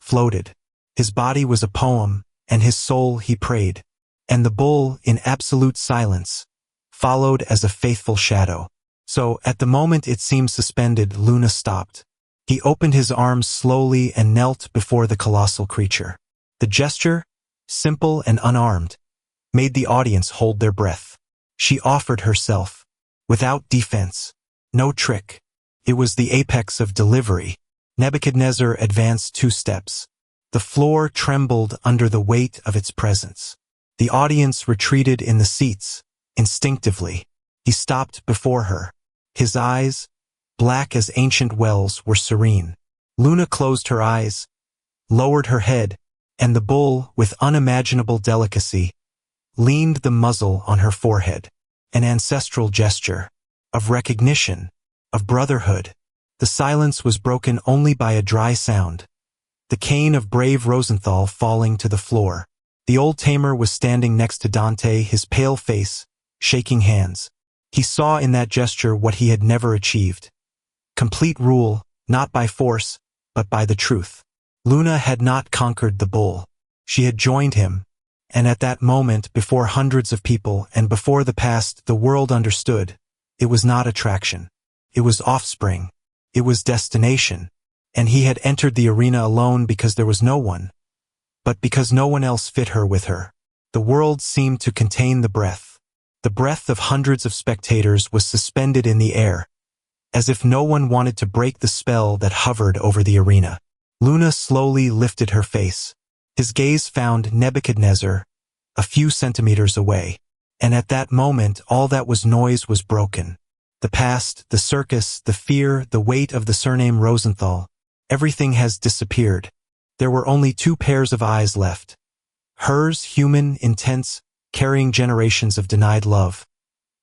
floated. His body was a poem, and his soul he prayed. And the bull, in absolute silence, followed as a faithful shadow. So, at the moment it seemed suspended, Luna stopped. He opened his arms slowly and knelt before the colossal creature. The gesture, simple and unarmed, made the audience hold their breath. She offered herself, without defense, no trick. It was the apex of delivery. Nebuchadnezzar advanced 2 steps. The floor trembled under the weight of its presence. The audience retreated in the seats, instinctively. He stopped before her. His eyes, black as ancient wells, were serene. Luna closed her eyes, lowered her head, and the bull, with unimaginable delicacy, leaned the muzzle on her forehead. An ancestral gesture, of recognition, of brotherhood. The silence was broken only by a dry sound. The cane of brave Rosenthal falling to the floor. The old tamer was standing next to Dante, his pale face, shaking hands. He saw in that gesture what he had never achieved. Complete rule, not by force, but by the truth. Luna had not conquered the bull. She had joined him, and at that moment, before hundreds of people and before the past, the world understood. It was not attraction. It was offspring. It was destination. And he had entered the arena alone because there was no one. But because no one else fit her with her. The world seemed to contain the breath. The breath of hundreds of spectators was suspended in the air, as if no one wanted to break the spell that hovered over the arena. Luna slowly lifted her face. His gaze found Nebuchadnezzar, a few centimeters away. And at that moment all that was noise was broken. The past, the circus, the fear, the weight of the surname Rosenthal. Everything has disappeared. There were only 2 pairs of eyes left. Hers, human, intense, carrying generations of denied love.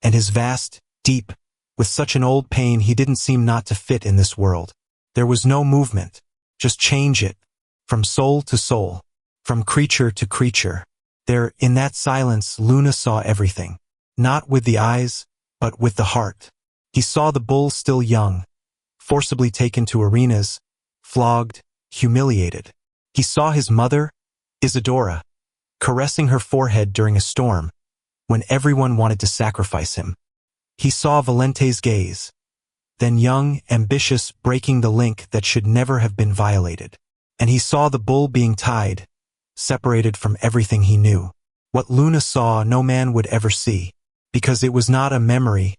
And his vast, deep, with such an old pain he didn't seem not to fit in this world. There was no movement. Just change it. From soul to soul. From creature to creature. There, in that silence, Luna saw everything. Not with the eyes, but with the heart. He saw the bull still young, forcibly taken to arenas, flogged, humiliated. He saw his mother, Isadora, caressing her forehead during a storm, when everyone wanted to sacrifice him. He saw Valente's gaze, then young, ambitious, breaking the link that should never have been violated. And he saw the bull being tied, separated from everything he knew. What Luna saw no man would ever see, because it was not a memory,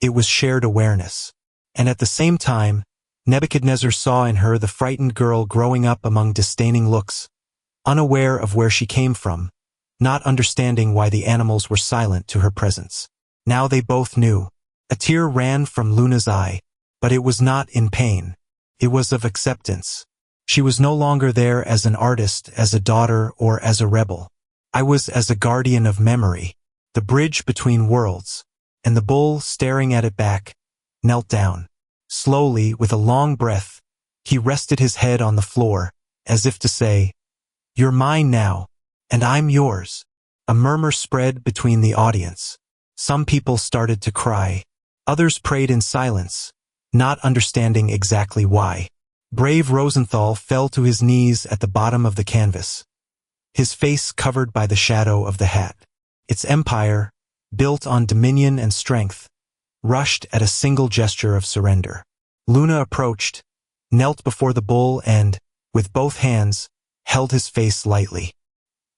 it was shared awareness. And at the same time, Nebuchadnezzar saw in her the frightened girl growing up among disdaining looks, unaware of where she came from, not understanding why the animals were silent to her presence. Now they both knew. A tear ran from Luna's eye, but it was not in pain. It was of acceptance. She was no longer there as an artist, as a daughter, or as a rebel. I was as a guardian of memory, the bridge between worlds. And the bull, staring at it back, knelt down. Slowly, with a long breath, he rested his head on the floor, as if to say, "You're mine now, and I'm yours." A murmur spread between the audience. Some people started to cry. Others prayed in silence, not understanding exactly why. Brave Rosenthal fell to his knees at the bottom of the canvas, his face covered by the shadow of the hat. Its empire, built on dominion and strength, rushed at a single gesture of surrender. Luna approached, knelt before the bull and, with both hands, held his face lightly.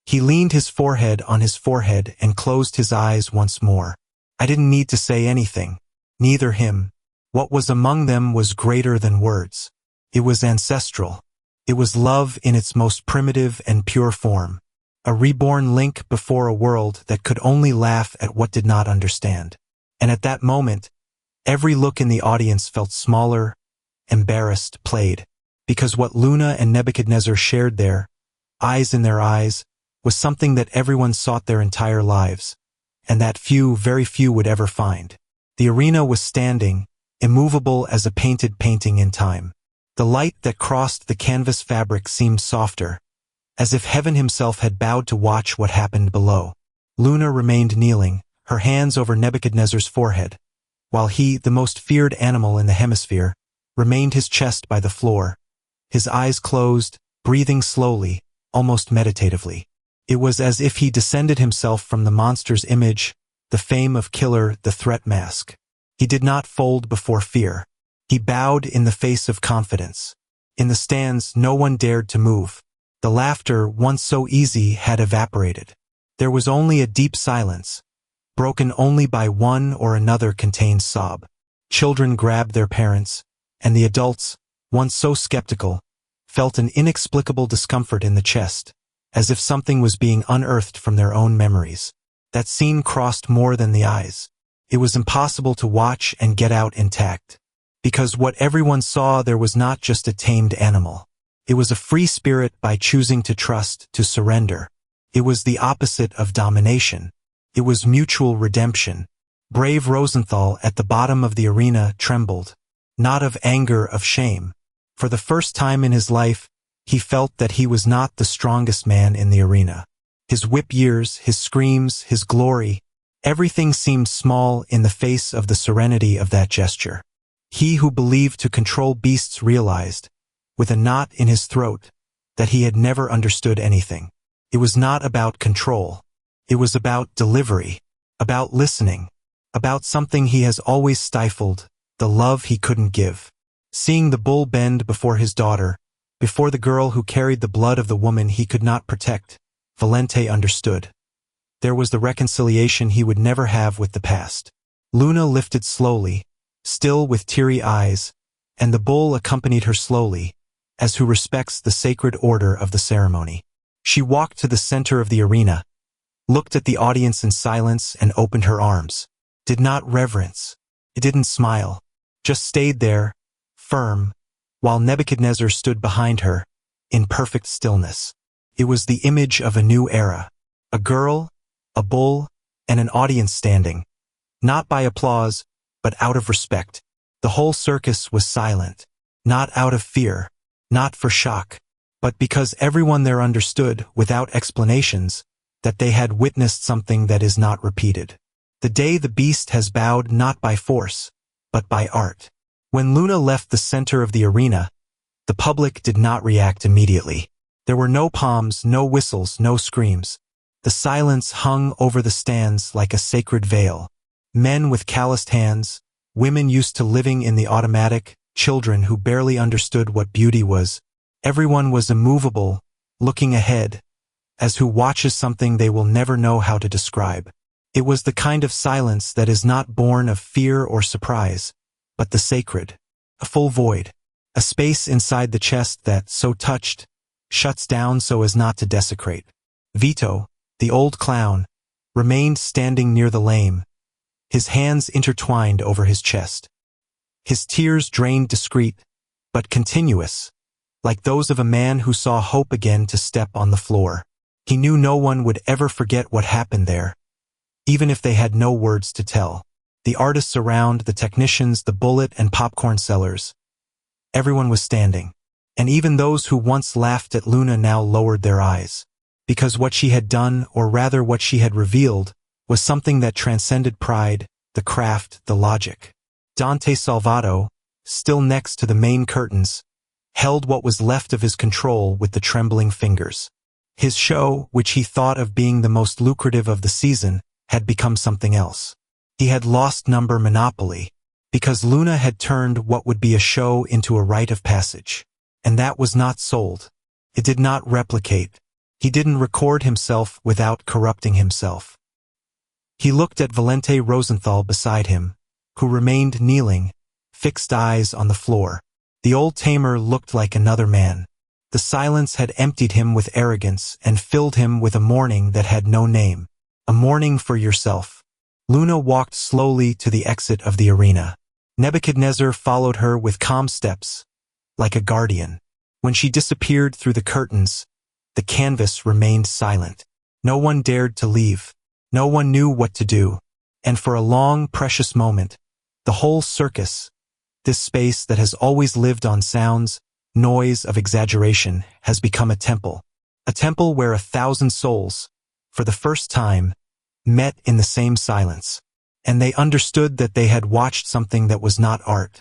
He leaned his forehead on his forehead and closed his eyes once more. I didn't need to say anything, neither him. What was among them was greater than words. It was ancestral. It was love in its most primitive and pure form. A reborn link before a world that could only laugh at what did not understand. And at that moment, every look in the audience felt smaller, embarrassed, played. Because what Luna and Nebuchadnezzar shared there, eyes in their eyes, was something that everyone sought their entire lives, and that few, very few would ever find. The arena was standing, immovable as a painted painting in time. The light that crossed the canvas fabric seemed softer, as if heaven himself had bowed to watch what happened below. Luna remained kneeling, her hands over Nebuchadnezzar's forehead, while he, the most feared animal in the hemisphere, remained his chest by the floor, his eyes closed, breathing slowly, almost meditatively. It was as if he descended himself from the monster's image, the fame of killer, the threat mask. He did not fold before fear. He bowed in the face of confidence. In the stands, no one dared to move. The laughter, once so easy, had evaporated. There was only a deep silence, broken only by one or another contained sob. Children grabbed their parents, and the adults, once so skeptical, felt an inexplicable discomfort in the chest, as if something was being unearthed from their own memories. That scene crossed more than the eyes. It was impossible to watch and get out intact. Because what everyone saw there was not just a tamed animal. It was a free spirit by choosing to trust, to surrender. It was the opposite of domination. It was mutual redemption. Brave Rosenthal at the bottom of the arena trembled. Not of anger, of shame. For the first time in his life, he felt that he was not the strongest man in the arena. His whip years, his screams, his glory, everything seemed small in the face of the serenity of that gesture. He who believed to control beasts realized, with a knot in his throat, that he had never understood anything. It was not about control. It was about delivery, about listening, about something he has always stifled, the love he couldn't give. Seeing the bull bend before his daughter, before the girl who carried the blood of the woman he could not protect, Valente understood. There was the reconciliation he would never have with the past. Luna lifted slowly, still with teary eyes, and the bull accompanied her slowly, as who respects the sacred order of the ceremony. She walked to the center of the arena, looked at the audience in silence and opened her arms. Did not reverence. It didn't smile. Just stayed there, firm, while Nebuchadnezzar stood behind her, in perfect stillness. It was the image of a new era. A girl, a bull, and an audience standing, not by applause, but out of respect. The whole circus was silent, not out of fear, not for shock, but because everyone there understood, without explanations, that they had witnessed something that is not repeated. The day the beast has bowed not by force, but by art. When Luna left the center of the arena, the public did not react immediately. There were no palms, no whistles, no screams. The silence hung over the stands like a sacred veil. Men with calloused hands, women used to living in the automatic, children who barely understood what beauty was. Everyone was immovable, looking ahead, as who watches something they will never know how to describe. It was the kind of silence that is not born of fear or surprise, but the sacred. A full void. A space inside the chest that, so touched, shuts down so as not to desecrate. Vito, the old clown, remained standing near the lame, his hands intertwined over his chest. His tears drained discreet, but continuous, like those of a man who saw hope again to step on the floor. He knew no one would ever forget what happened there, even if they had no words to tell. The artists around, the technicians, the bullet and popcorn sellers. Everyone was standing, and even those who once laughed at Luna now lowered their eyes, because what she had done, or rather what she had revealed, was something that transcended pride, the craft, the logic. Dante Salvato, still next to the main curtains, held what was left of his control with the trembling fingers. His show, which he thought of being the most lucrative of the season, had become something else. He had lost number monopoly, because Luna had turned what would be a show into a rite of passage. And that was not sold. It did not replicate. He didn't record himself without corrupting himself. He looked at Valente Rosenthal beside him, who remained kneeling, fixed eyes on the floor. The old tamer looked like another man. The silence had emptied him with arrogance and filled him with a mourning that had no name. A mourning for yourself. Luna walked slowly to the exit of the arena. Nebuchadnezzar followed her with calm steps, like a guardian. When she disappeared through the curtains, the canvas remained silent. No one dared to leave. No one knew what to do. And for a long, precious moment, the whole circus, this space that has always lived on sounds, noise of exaggeration, has become a temple where 1,000 souls, for the first time, met in the same silence. And they understood that they had watched something that was not art.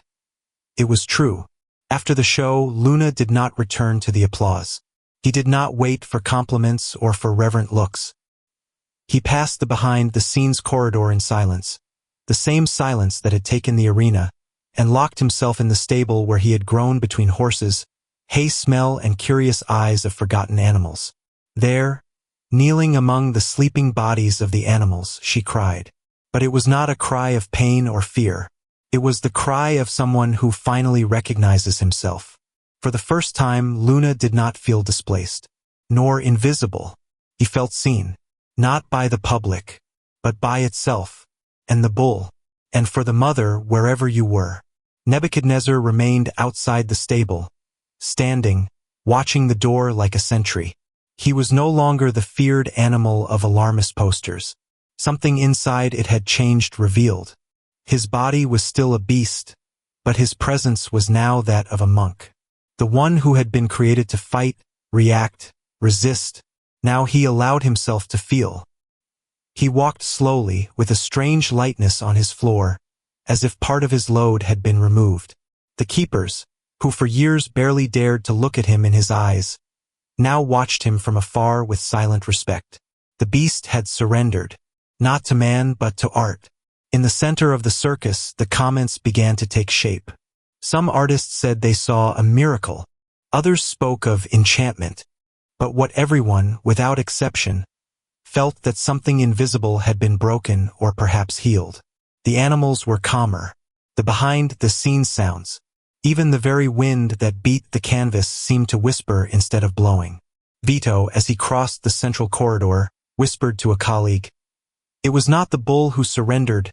It was true. After the show, Luna did not return to the applause. He did not wait for compliments or for reverent looks. He passed the behind-the-scenes corridor in silence, the same silence that had taken the arena, and locked himself in the stable where he had grown between horses, hay smell and curious eyes of forgotten animals. There, kneeling among the sleeping bodies of the animals, she cried. But it was not a cry of pain or fear. It was the cry of someone who finally recognizes himself. For the first time, Luna did not feel displaced, nor invisible. He felt seen, not by the public, but by itself, and the bull, and for the mother wherever you were. Nebuchadnezzar remained outside the stable, standing, watching the door like a sentry. He was no longer the feared animal of alarmist posters. Something inside it had changed, revealed. His body was still a beast, but his presence was now that of a monk. The one who had been created to fight, react, resist. Now he allowed himself to feel. He walked slowly, with a strange lightness on his floor, as if part of his load had been removed. The keepers, who for years barely dared to look at him in his eyes, now watched him from afar with silent respect. The beast had surrendered, not to man but to art. In the center of the circus, the comments began to take shape. Some artists said they saw a miracle. Others spoke of enchantment. But what everyone, without exception, felt that something invisible had been broken or perhaps healed. The animals were calmer. The behind-the-scenes sounds, even the very wind that beat the canvas, seemed to whisper instead of blowing. Vito, as he crossed the central corridor, whispered to a colleague, "It was not the bull who surrendered.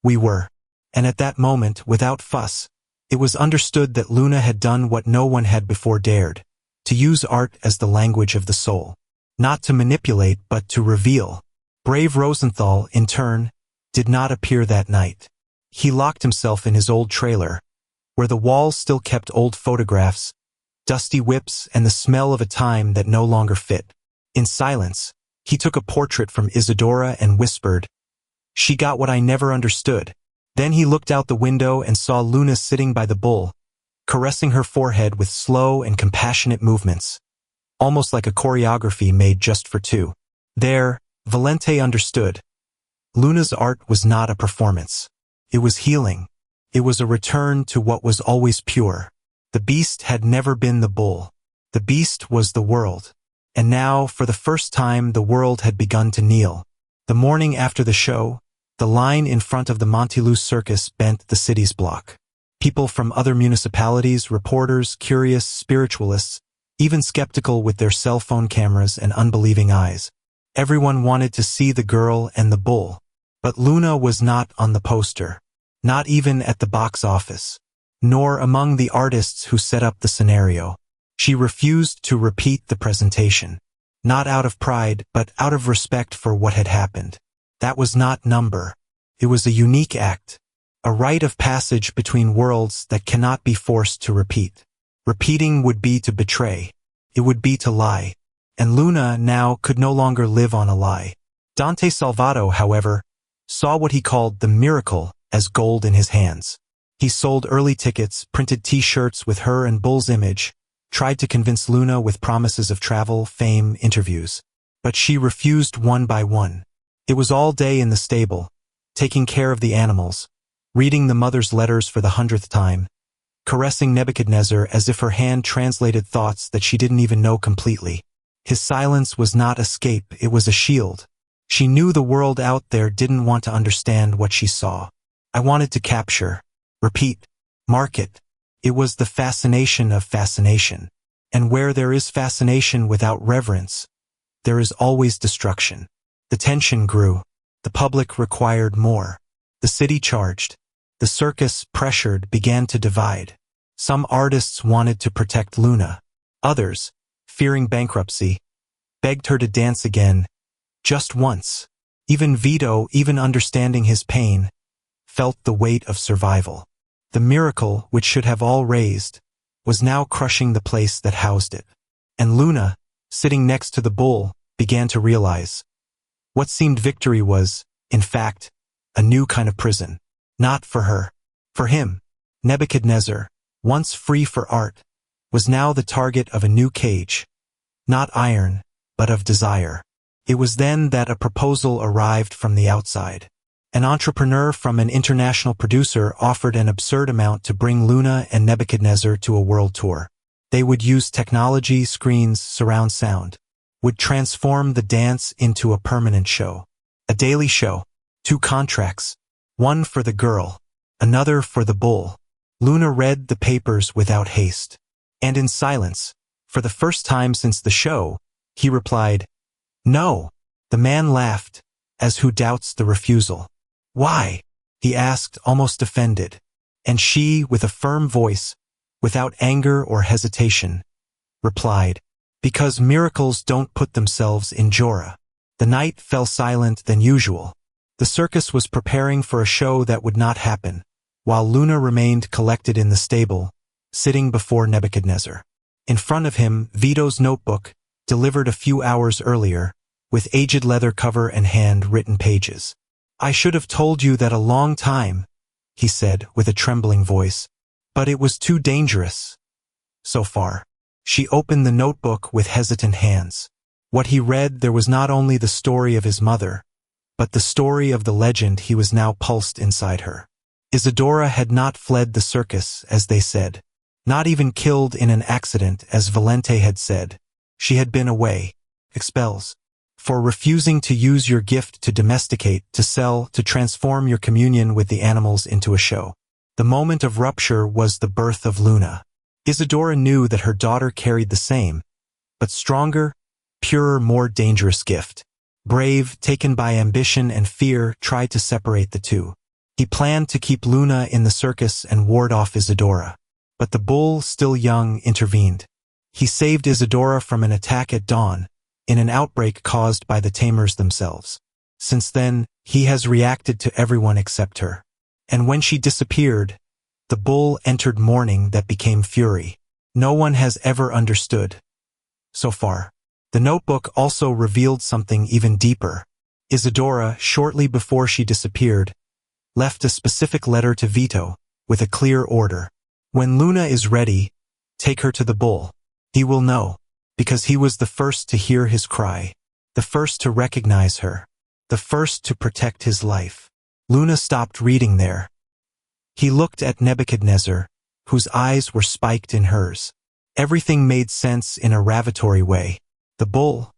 We were." And at that moment, without fuss, it was understood that Luna had done what no one had before dared, to use art as the language of the soul. Not to manipulate, but to reveal. Brave Rosenthal, in turn, did not appear that night. He locked himself in his old trailer, where the walls still kept old photographs, dusty whips, and the smell of a time that no longer fit. In silence, he took a portrait from Isadora and whispered, "She got what I never understood." Then he looked out the window and saw Luna sitting by the bull, caressing her forehead with slow and compassionate movements, almost like a choreography made just for two. There, Valente understood. Luna's art was not a performance. It was healing. It was a return to what was always pure. The beast had never been the bull. The beast was the world. And now, for the first time, the world had begun to kneel. The morning after the show, the line in front of the Monteluce Circus bent the city's block. People from other municipalities, reporters, curious, spiritualists, even skeptical with their cell phone cameras and unbelieving eyes. Everyone wanted to see the girl and the bull. But Luna was not on the poster, not even at the box office, nor among the artists who set up the scenario. She refused to repeat the presentation, not out of pride, but out of respect for what had happened. That was not number. It was a unique act, a rite of passage between worlds that cannot be forced to repeat. Repeating would be to betray. It would be to lie. And Luna now could no longer live on a lie. Dante Salvato, however, saw what he called the miracle as gold in his hands. He sold early tickets, printed T-shirts with her and Bull's image, tried to convince Luna with promises of travel, fame, interviews. But she refused one by one. It was all day in the stable, taking care of the animals, reading the mother's letters for the 100th time, caressing Nebuchadnezzar as if her hand translated thoughts that she didn't even know completely. His silence was not escape, it was a shield. She knew the world out there didn't want to understand what she saw. I wanted to capture, repeat, market. It was the fascination of fascination. And where there is fascination without reverence, there is always destruction. The tension grew. The public required more. The city charged. The circus, pressured, began to divide. Some artists wanted to protect Luna. Others, fearing bankruptcy, begged her to dance again, just once. Even Vito, even understanding his pain, felt the weight of survival. The miracle, which should have all raised, was now crushing the place that housed it. And Luna, sitting next to the bull, began to realize what seemed victory was, in fact, a new kind of prison. Not for her. For him, Nebuchadnezzar, once free for art, was now the target of a new cage. Not iron, but of desire. It was then that a proposal arrived from the outside. An entrepreneur from an international producer offered an absurd amount to bring Luna and Nebuchadnezzar to a world tour. They would use technology, screens, surround sound, would transform the dance into a permanent show. A daily show. 2 contracts. One for the girl, another for the bull. Luna read the papers without haste. And in silence, for the first time since the show, he replied, "No." The man laughed, as who doubts the refusal. "Why?" he asked, almost offended. And she, with a firm voice, without anger or hesitation, replied, "Because miracles don't put themselves in Jora." The night fell silent than usual. The circus was preparing for a show that would not happen, while Luna remained collected in the stable, sitting before Nebuchadnezzar. In front of him, Vito's notebook, delivered a few hours earlier, with aged leather cover and hand-written pages. "I should have told you that a long time," he said with a trembling voice, "but it was too dangerous. So far." She opened the notebook with hesitant hands. What he read there was not only the story of his mother, but the story of the legend he was now pulsed inside her. Isadora had not fled the circus, as they said. Not even killed in an accident, as Valente had said. She had been away. Expels. For refusing to use your gift to domesticate, to sell, to transform your communion with the animals into a show. The moment of rupture was the birth of Luna. Isadora knew that her daughter carried the same, but stronger, purer, more dangerous gift. Brave, taken by ambition and fear, tried to separate the two. He planned to keep Luna in the circus and ward off Isadora. But the bull, still young, intervened. He saved Isadora from an attack at dawn, in an outbreak caused by the tamers themselves. Since then, he has reacted to everyone except her. And when she disappeared, the bull entered mourning that became fury. No one has ever understood. So far. The notebook also revealed something even deeper. Isadora, shortly before she disappeared, left a specific letter to Vito, with a clear order. When Luna is ready, take her to the bull. He will know, because he was the first to hear his cry, the first to recognize her, the first to protect his life. Luna stopped reading there. He looked at Nebuchadnezzar, whose eyes were spiked in hers. Everything made sense in a ravatory way. The bull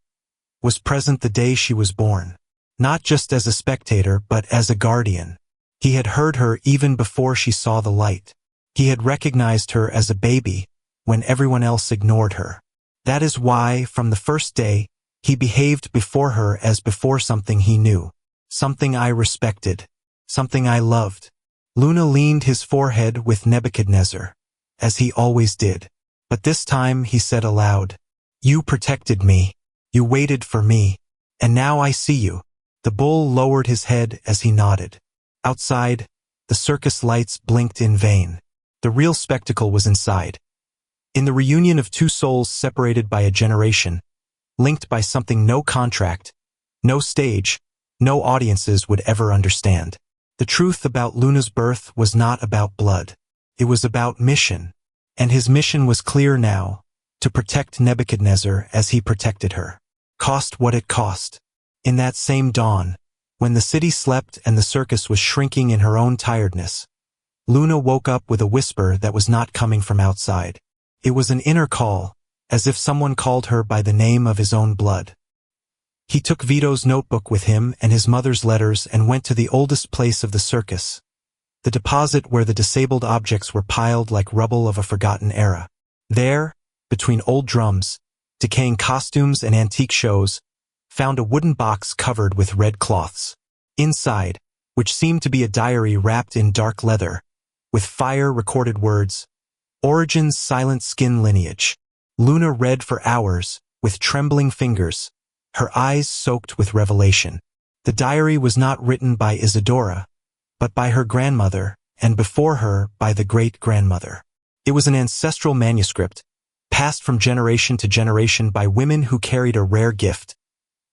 was present the day she was born, not just as a spectator but as a guardian. He had heard her even before she saw the light. He had recognized her as a baby when everyone else ignored her. That is why, from the first day, he behaved before her as before something he knew. something I respected, something I loved. Luna leaned his forehead with Nebuchadnezzar, as he always did. But this time he said aloud, "You protected me. You waited for me. And now I see you." The bull lowered his head as he nodded. Outside, the circus lights blinked in vain. The real spectacle was inside. In the reunion of two souls separated by a generation, linked by something no contract, no stage, no audiences would ever understand. The truth about Luna's birth was not about blood. It was about mission. And his mission was clear now, to protect Nebuchadnezzar as he protected her. Cost what it cost. In that same dawn, when the city slept and the circus was shrinking in her own tiredness, Luna woke up with a whisper that was not coming from outside. It was an inner call, as if someone called her by the name of his own blood. He took Vito's notebook with him and his mother's letters and went to the oldest place of the circus, the deposit where the disabled objects were piled like rubble of a forgotten era. There, between old drums, decaying costumes and antique shows, found a wooden box covered with red cloths. Inside, which seemed to be a diary wrapped in dark leather, with fire-recorded words, "Origins Silent Skin Lineage." Luna read for hours, with trembling fingers, her eyes soaked with revelation. The diary was not written by Isadora, but by her grandmother, and before her by the great-grandmother. It was an ancestral manuscript, passed from generation to generation by women who carried a rare gift,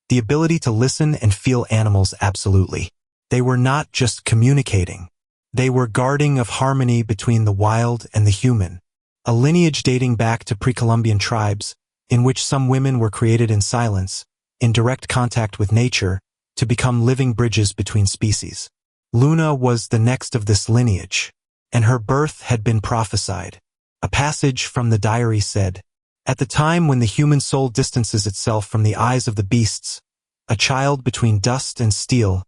the ability to listen and feel animals absolutely. They were not just communicating. They were guarding of harmony between the wild and the human, a lineage dating back to pre-Columbian tribes, in which some women were created in silence, in direct contact with nature, to become living bridges between species. Luna was the next of this lineage, and her birth had been prophesied. A passage from the diary said, "At the time when the human soul distances itself from the eyes of the beasts, a child between dust and steel,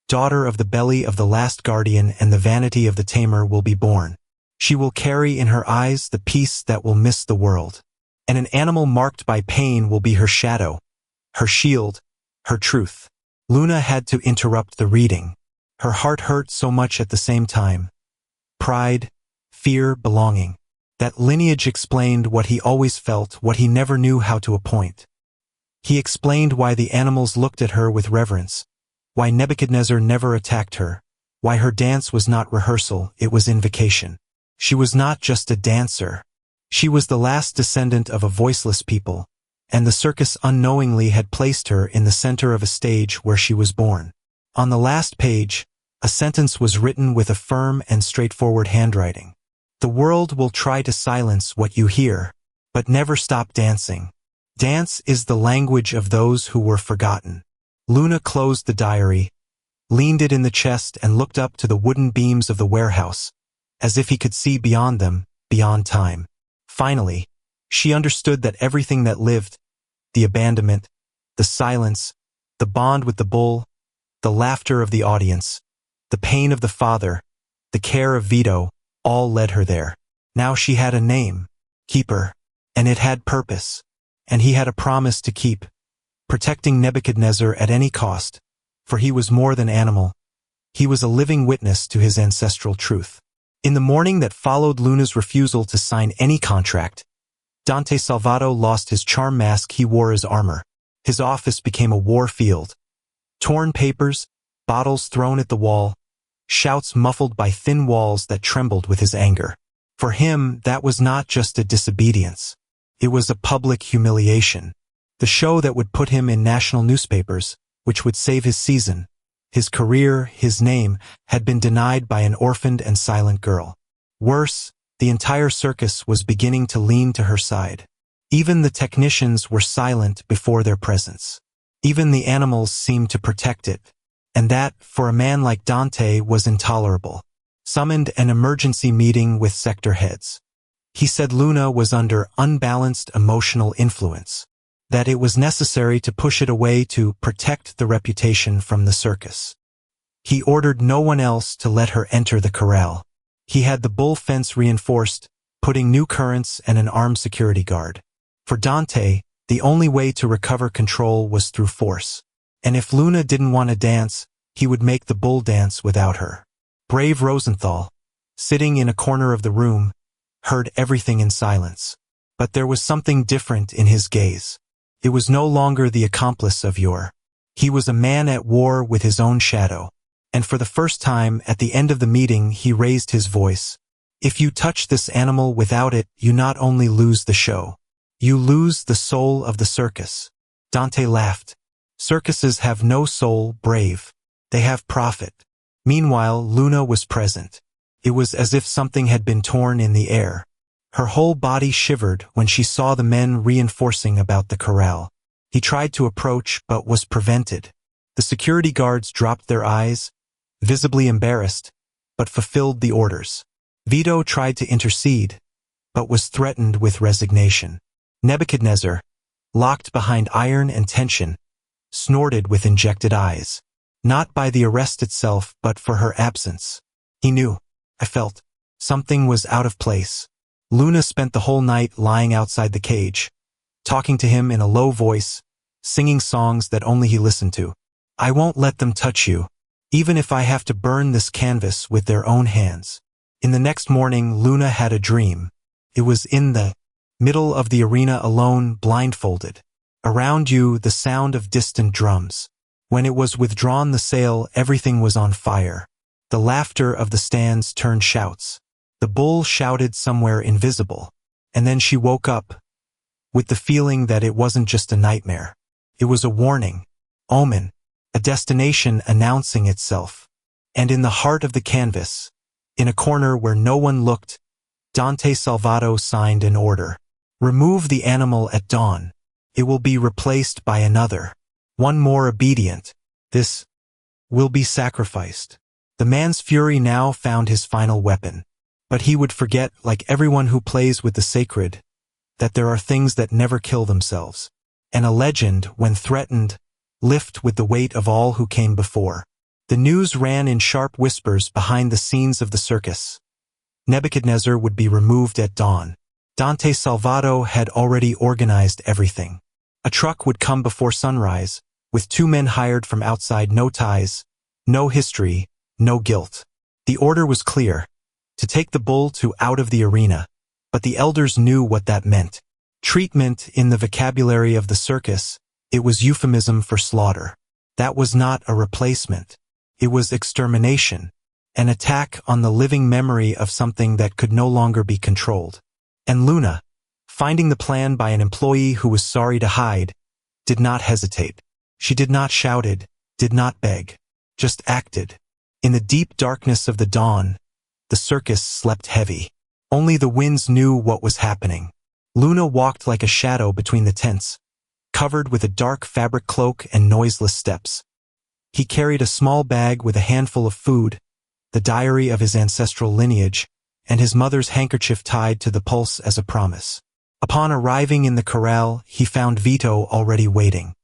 daughter of the belly of the last guardian and the vanity of the tamer, will be born. She will carry in her eyes the peace that will mist the world. And an animal marked by pain will be her shadow, her shield, her truth." Luna had to interrupt the reading. Her heart hurt so much at the same time. Pride, fear, belonging. That lineage explained what he always felt, what he never knew how to appoint. He explained why the animals looked at her with reverence, why Nebuchadnezzar never attacked her, why her dance was not rehearsal, it was invocation. She was not just a dancer. She was the last descendant of a voiceless people, and the circus unknowingly had placed her in the center of a stage where she was born. On the last page, a sentence was written with a firm and straightforward handwriting. "The world will try to silence what you hear, but never stop dancing. Dance is the language of those who were forgotten." Luna closed the diary, leaned it in the chest and looked up to the wooden beams of the warehouse, as if he could see beyond them, beyond time. Finally, she understood that everything that lived, the abandonment, the silence, the bond with the bull, the laughter of the audience, the pain of the father, the care of Vito, all led her there. Now she had a name, Keeper, and it had purpose, and he had a promise to keep, protecting Nebuchadnezzar at any cost, for he was more than animal. He was a living witness to his ancestral truth. In the morning that followed Luna's refusal to sign any contract, Dante Salvato lost his charm mask he wore as armor. His office became a war field. Torn papers, bottles thrown at the wall, shouts muffled by thin walls that trembled with his anger. For him, that was not just a disobedience. It was a public humiliation. The show that would put him in national newspapers, which would save his season, his career, his name, had been denied by an orphaned and silent girl. Worse, the entire circus was beginning to lean to her side. Even the technicians were silent before their presence. Even the animals seemed to protect it. And that, for a man like Dante, was intolerable. Summoned an emergency meeting with sector heads. He said Luna was under unbalanced emotional influence, that it was necessary to push it away to protect the reputation from the circus. He ordered no one else to let her enter the corral. He had the bull fence reinforced, putting new currents and an armed security guard. For Dante, the only way to recover control was through force. And if Luna didn't want to dance, he would make the bull dance without her. Brave Rosenthal, sitting in a corner of the room, heard everything in silence. But there was something different in his gaze. It was no longer the accomplice of yore. He was a man at war with his own shadow. And for the first time, at the end of the meeting, he raised his voice. If you touch this animal without it, you not only lose the show, you lose the soul of the circus. Dante laughed. Circuses have no soul, Brave. They have profit. Meanwhile, Luna was present. It was as if something had been torn in the air. Her whole body shivered when she saw the men reinforcing about the corral. He tried to approach but was prevented. The security guards dropped their eyes, visibly embarrassed, but fulfilled the orders. Vito tried to intercede, but was threatened with resignation. Nebuchadnezzar, locked behind iron and tension, snorted with injected eyes. Not by the arrest itself, but for her absence. He knew. I felt. Something was out of place. Luna spent the whole night lying outside the cage, talking to him in a low voice, singing songs that only he listened to. I won't let them touch you, even if I have to burn this canvas with their own hands. In the next morning, Luna had a dream. It was in the middle of the arena alone, blindfolded. Around you, the sound of distant drums. When it was withdrawn the sail, everything was on fire. The laughter of the stands turned shouts. The bull shouted somewhere invisible. And then she woke up, with the feeling that it wasn't just a nightmare. It was a warning, omen, a destination announcing itself. And in the heart of the canvas, in a corner where no one looked, Dante Salvato signed an order. Remove the animal at dawn. It will be replaced by another. One more obedient. This will be sacrificed. The man's fury now found his final weapon. But he would forget, like everyone who plays with the sacred, that there are things that never kill themselves. And a legend, when threatened, lift with the weight of all who came before. The news ran in sharp whispers behind the scenes of the circus. Nebuchadnezzar would be removed at dawn. Dante Salvato had already organized everything. A truck would come before sunrise, with 2 men hired from outside, no ties, no history, no guilt. The order was clear. To take the bull to out of the arena, but the elders knew what that meant. Treatment in the vocabulary of the circus, it was euphemism for slaughter. That was not a replacement. It was extermination, an attack on the living memory of something that could no longer be controlled. And Luna, finding the plan by an employee who was sorry to hide, did not hesitate. She did not shouted, did not beg, just acted. In the deep darkness of the dawn, the circus slept heavy. Only the winds knew what was happening. Luna walked like a shadow between the tents, covered with a dark fabric cloak and noiseless steps. He carried a small bag with a handful of food, the diary of his ancestral lineage, and his mother's handkerchief tied to the pulse as a promise. Upon arriving in the corral, he found Vito already waiting.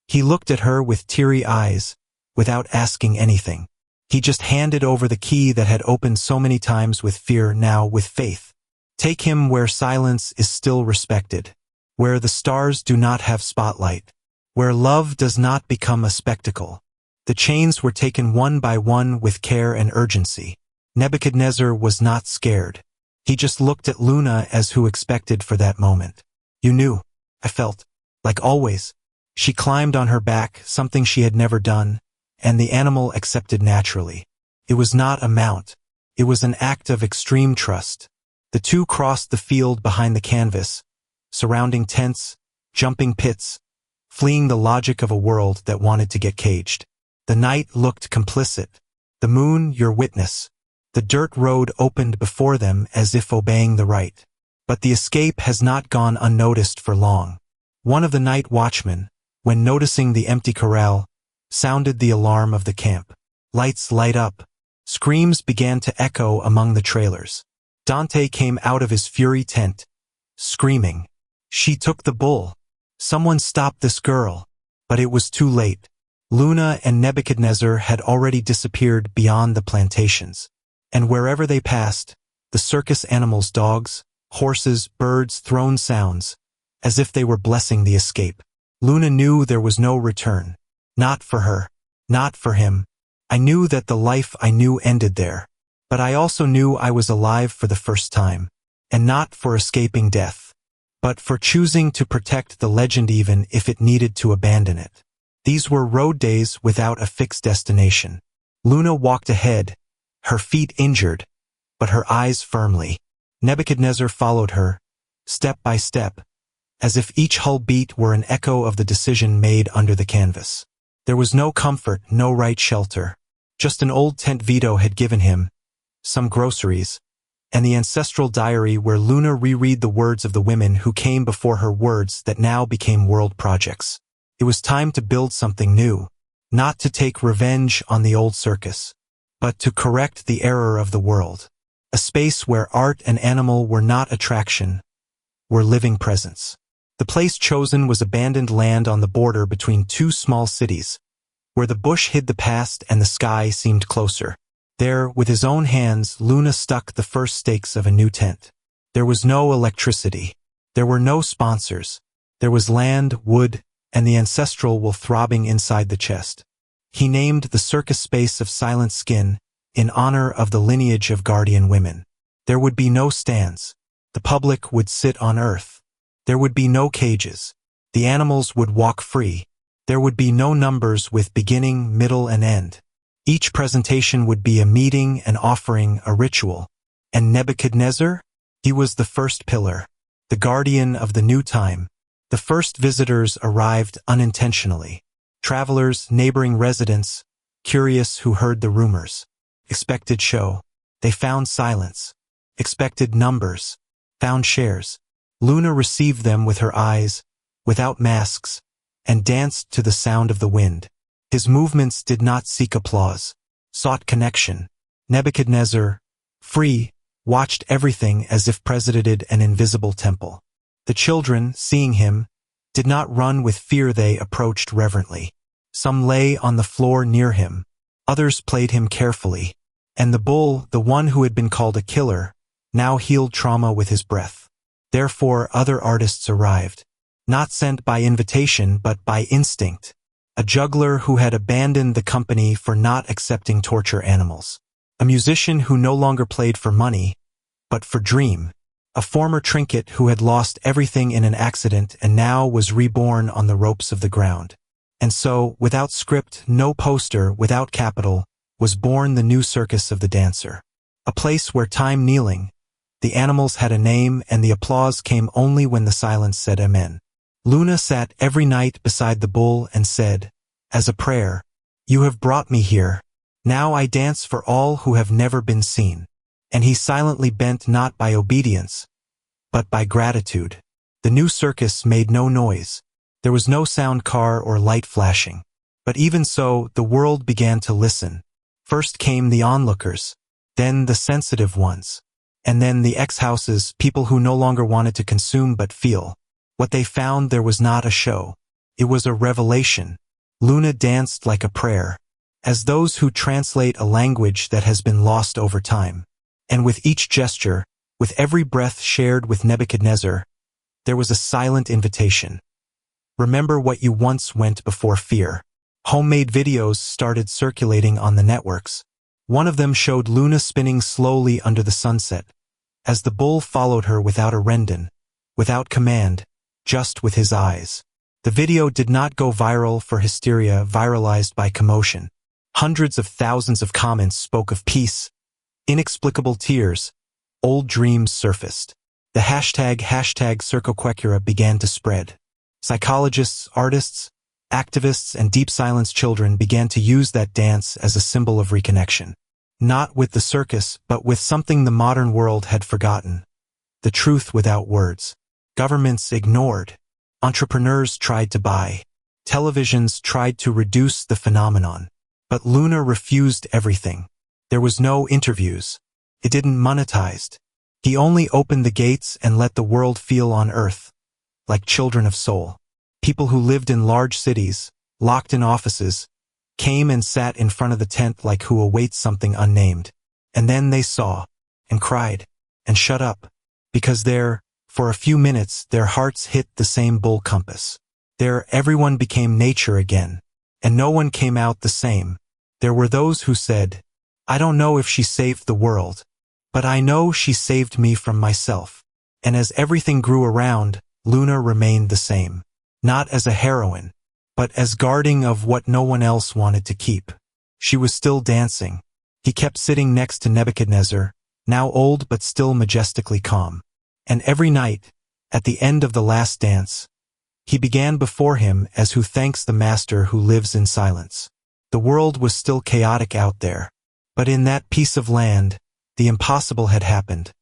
He looked at her with teary eyes, without asking anything. He just handed over the key that had opened so many times with fear, now with faith. Take him where silence is still respected, where the stars do not have spotlight, where love does not become a spectacle. The chains were taken one by one with care and urgency. Nebuchadnezzar was not scared. He just looked at Luna as who expected for that moment. You knew. I felt. Like always. She climbed on her back, something she had never done, and the animal accepted naturally. It was not a mount. It was an act of extreme trust. The two crossed the field behind the canvas, surrounding tents, jumping pits, fleeing the logic of a world that wanted to get caged. The night looked complicit. The moon, your witness. The dirt road opened before them as if obeying the right. But the escape has not gone unnoticed for long. One of the night watchmen, when noticing the empty corral, sounded the alarm of the camp. Lights light up. Screams began to echo among the trailers. Dante came out of his fury tent, screaming. She took the bull. Someone stop this girl. But it was too late. Luna and Nebuchadnezzar had already disappeared beyond the plantations. And wherever they passed, the circus animals, dogs, horses, birds, thrown sounds, as if they were blessing the escape. Luna knew there was no return. Not for her. Not for him. I knew that the life I knew ended there. But I also knew I was alive for the first time. And not for escaping death. But for choosing to protect the legend even if it needed to abandon it. These were road days without a fixed destination. Luna walked ahead, her feet injured, but her eyes firmly. Nebuchadnezzar followed her, step by step, as if each hull beat were an echo of the decision made under the canvas. There was no comfort, no right shelter. Just an old tent Vito had given him, some groceries, and the ancestral diary where Luna reread the words of the women who came before her, words that now became world projects. It was time to build something new, not to take revenge on the old circus, but to correct the error of the world. A space where art and animal were not attraction, were living presence. The place chosen was abandoned land on the border between two small cities, where the bush hid the past and the sky seemed closer. There, with his own hands, Luna stuck the first stakes of a new tent. There was no electricity. There were no sponsors. There was land, wood, and the ancestral wool throbbing inside the chest. He named the circus space of silent skin in honor of the lineage of guardian women. There would be no stands. The public would sit on earth. There would be no cages. The animals would walk free. There would be no numbers with beginning, middle, and end. Each presentation would be a meeting, an offering, a ritual. And Nebuchadnezzar? He was the first pillar, the guardian of the new time. The first visitors arrived unintentionally. Travelers, neighboring residents, curious who heard the rumors. Expected show. They found silence. Expected numbers. Found shares. Luna received them with her eyes, without masks, and danced to the sound of the wind. His movements did not seek applause, sought connection. Nebuchadnezzar, free, watched everything as if presided an invisible temple. The children, seeing him, did not run with fear. They approached reverently. Some lay on the floor near him. Others played him carefully. And the bull, the one who had been called a killer, now healed trauma with his breath. Therefore, other artists arrived, not sent by invitation but by instinct. A juggler who had abandoned the company for not accepting torture animals. A musician who no longer played for money, but for dream. A former trinket who had lost everything in an accident and now was reborn on the ropes of the ground. And so, without script, no poster, without capital, was born the new circus of the dancer. A place where time kneeling, the animals had a name and the applause came only when the silence said amen. Luna sat every night beside the bull and said, as a prayer, "You have brought me here. Now I dance for all who have never been seen." And he silently bent not by obedience, but by gratitude. The new circus made no noise. There was no sound car or light flashing. But even so, the world began to listen. First came the onlookers, then the sensitive ones, and then the ex-houses, people who no longer wanted to consume but feel. What they found there was not a show. It was a revelation. Luna danced like a prayer, as those who translate a language that has been lost over time. And with each gesture, with every breath shared with Nebuchadnezzar, there was a silent invitation. Remember what you once went before fear. Homemade videos started circulating on the networks. One of them showed Luna spinning slowly under the sunset, as the bull followed her without a rendon, without command, just with his eyes. The video did not go viral for hysteria viralized by commotion. Hundreds of thousands of comments spoke of peace, inexplicable tears, old dreams surfaced. The hashtag Circoquecura began to spread. Psychologists, artists, activists, and deep silence children began to use that dance as a symbol of reconnection. Not with the circus, but with something the modern world had forgotten. The truth without words. Governments ignored. Entrepreneurs tried to buy. Televisions tried to reduce the phenomenon. But Luna refused everything. There was no interviews. It didn't monetized. He only opened the gates and let the world feel on earth, like children of soul. People who lived in large cities, locked in offices, came and sat in front of the tent like who awaits something unnamed. And then they saw, and cried, and shut up, because there, for a few minutes, their hearts hit the same bull compass. There, everyone became nature again. and no one came out the same. There were those who said, "I don't know if she saved the world, but I know she saved me from myself." And as everything grew around, Luna remained the same. Not as a heroine, but as guarding of what no one else wanted to keep. She was still dancing. He kept sitting next to Nebuchadnezzar, now old but still majestically calm. And every night, at the end of the last dance, he began before him as who thanks the master who lives in silence. The world was still chaotic out there, but in that piece of land, the impossible had happened.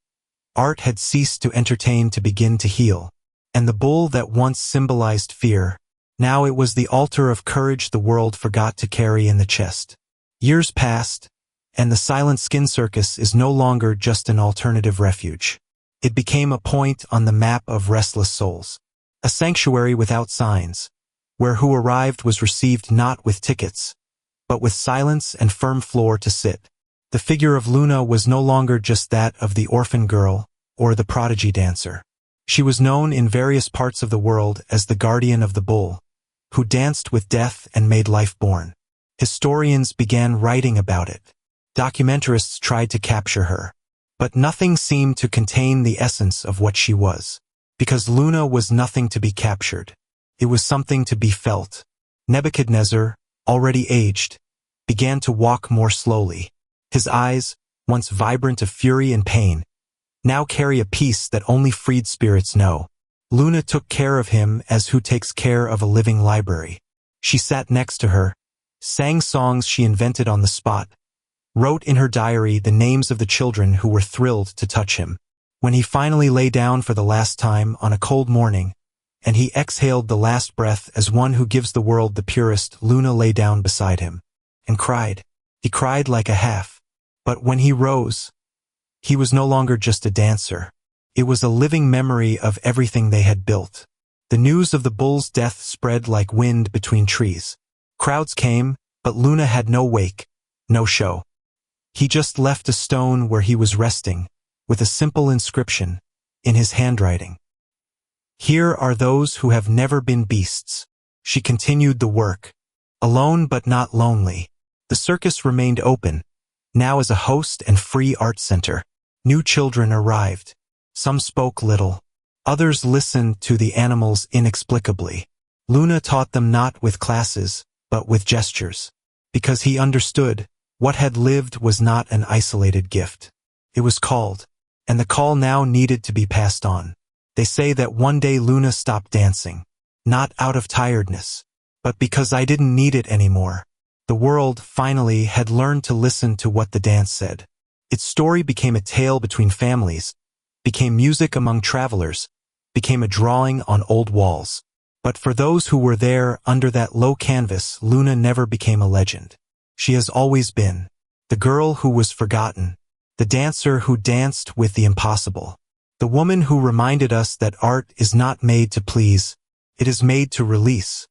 Art had ceased to entertain to begin to heal, and the bull that once symbolized fear, now it was the altar of courage the world forgot to carry in the chest. Years passed, and the silent skin circus is no longer just an alternative refuge. It became a point on the map of restless souls. A sanctuary without signs, where who arrived was received not with tickets, but with silence and firm floor to sit. The figure of Luna was no longer just that of the orphan girl or the prodigy dancer. She was known in various parts of the world as the guardian of the bull, who danced with death and made life born. Historians began writing about it. Documentarists tried to capture her. But nothing seemed to contain the essence of what she was. Because Luna was nothing to be captured. It was something to be felt. Nebuchadnezzar, already aged, began to walk more slowly. His eyes, once vibrant of fury and pain, now carry a peace that only freed spirits know. Luna took care of him as who takes care of a living library. She sat next to her, sang songs she invented on the spot, wrote in her diary the names of the children who were thrilled to touch him. When he finally lay down for the last time on a cold morning, and he exhaled the last breath as one who gives the world the purest, Luna lay down beside him and cried. He cried like a half. But when he rose, he was no longer just a dancer. It was a living memory of everything they had built. The news of the bull's death spread like wind between trees. Crowds came, but Luna had no wake, no show. He just left a stone where he was resting, with a simple inscription, in his handwriting. "Here are those who have never been beasts." She continued the work, alone but not lonely. The circus remained open, now as a host and free art center. New children arrived. Some spoke little. Others listened to the animals inexplicably. Luna taught them not with classes, but with gestures. Because he understood, what had lived was not an isolated gift. It was called, and the call now needed to be passed on. They say that one day Luna stopped dancing, not out of tiredness, but because I didn't need it anymore. The world, finally, had learned to listen to what the dance said. Its story became a tale between families, became music among travelers, became a drawing on old walls. But for those who were there under that low canvas, Luna never became a legend. She has always been the girl who was forgotten, the dancer who danced with the impossible, the woman who reminded us that art is not made to please, it is made to release.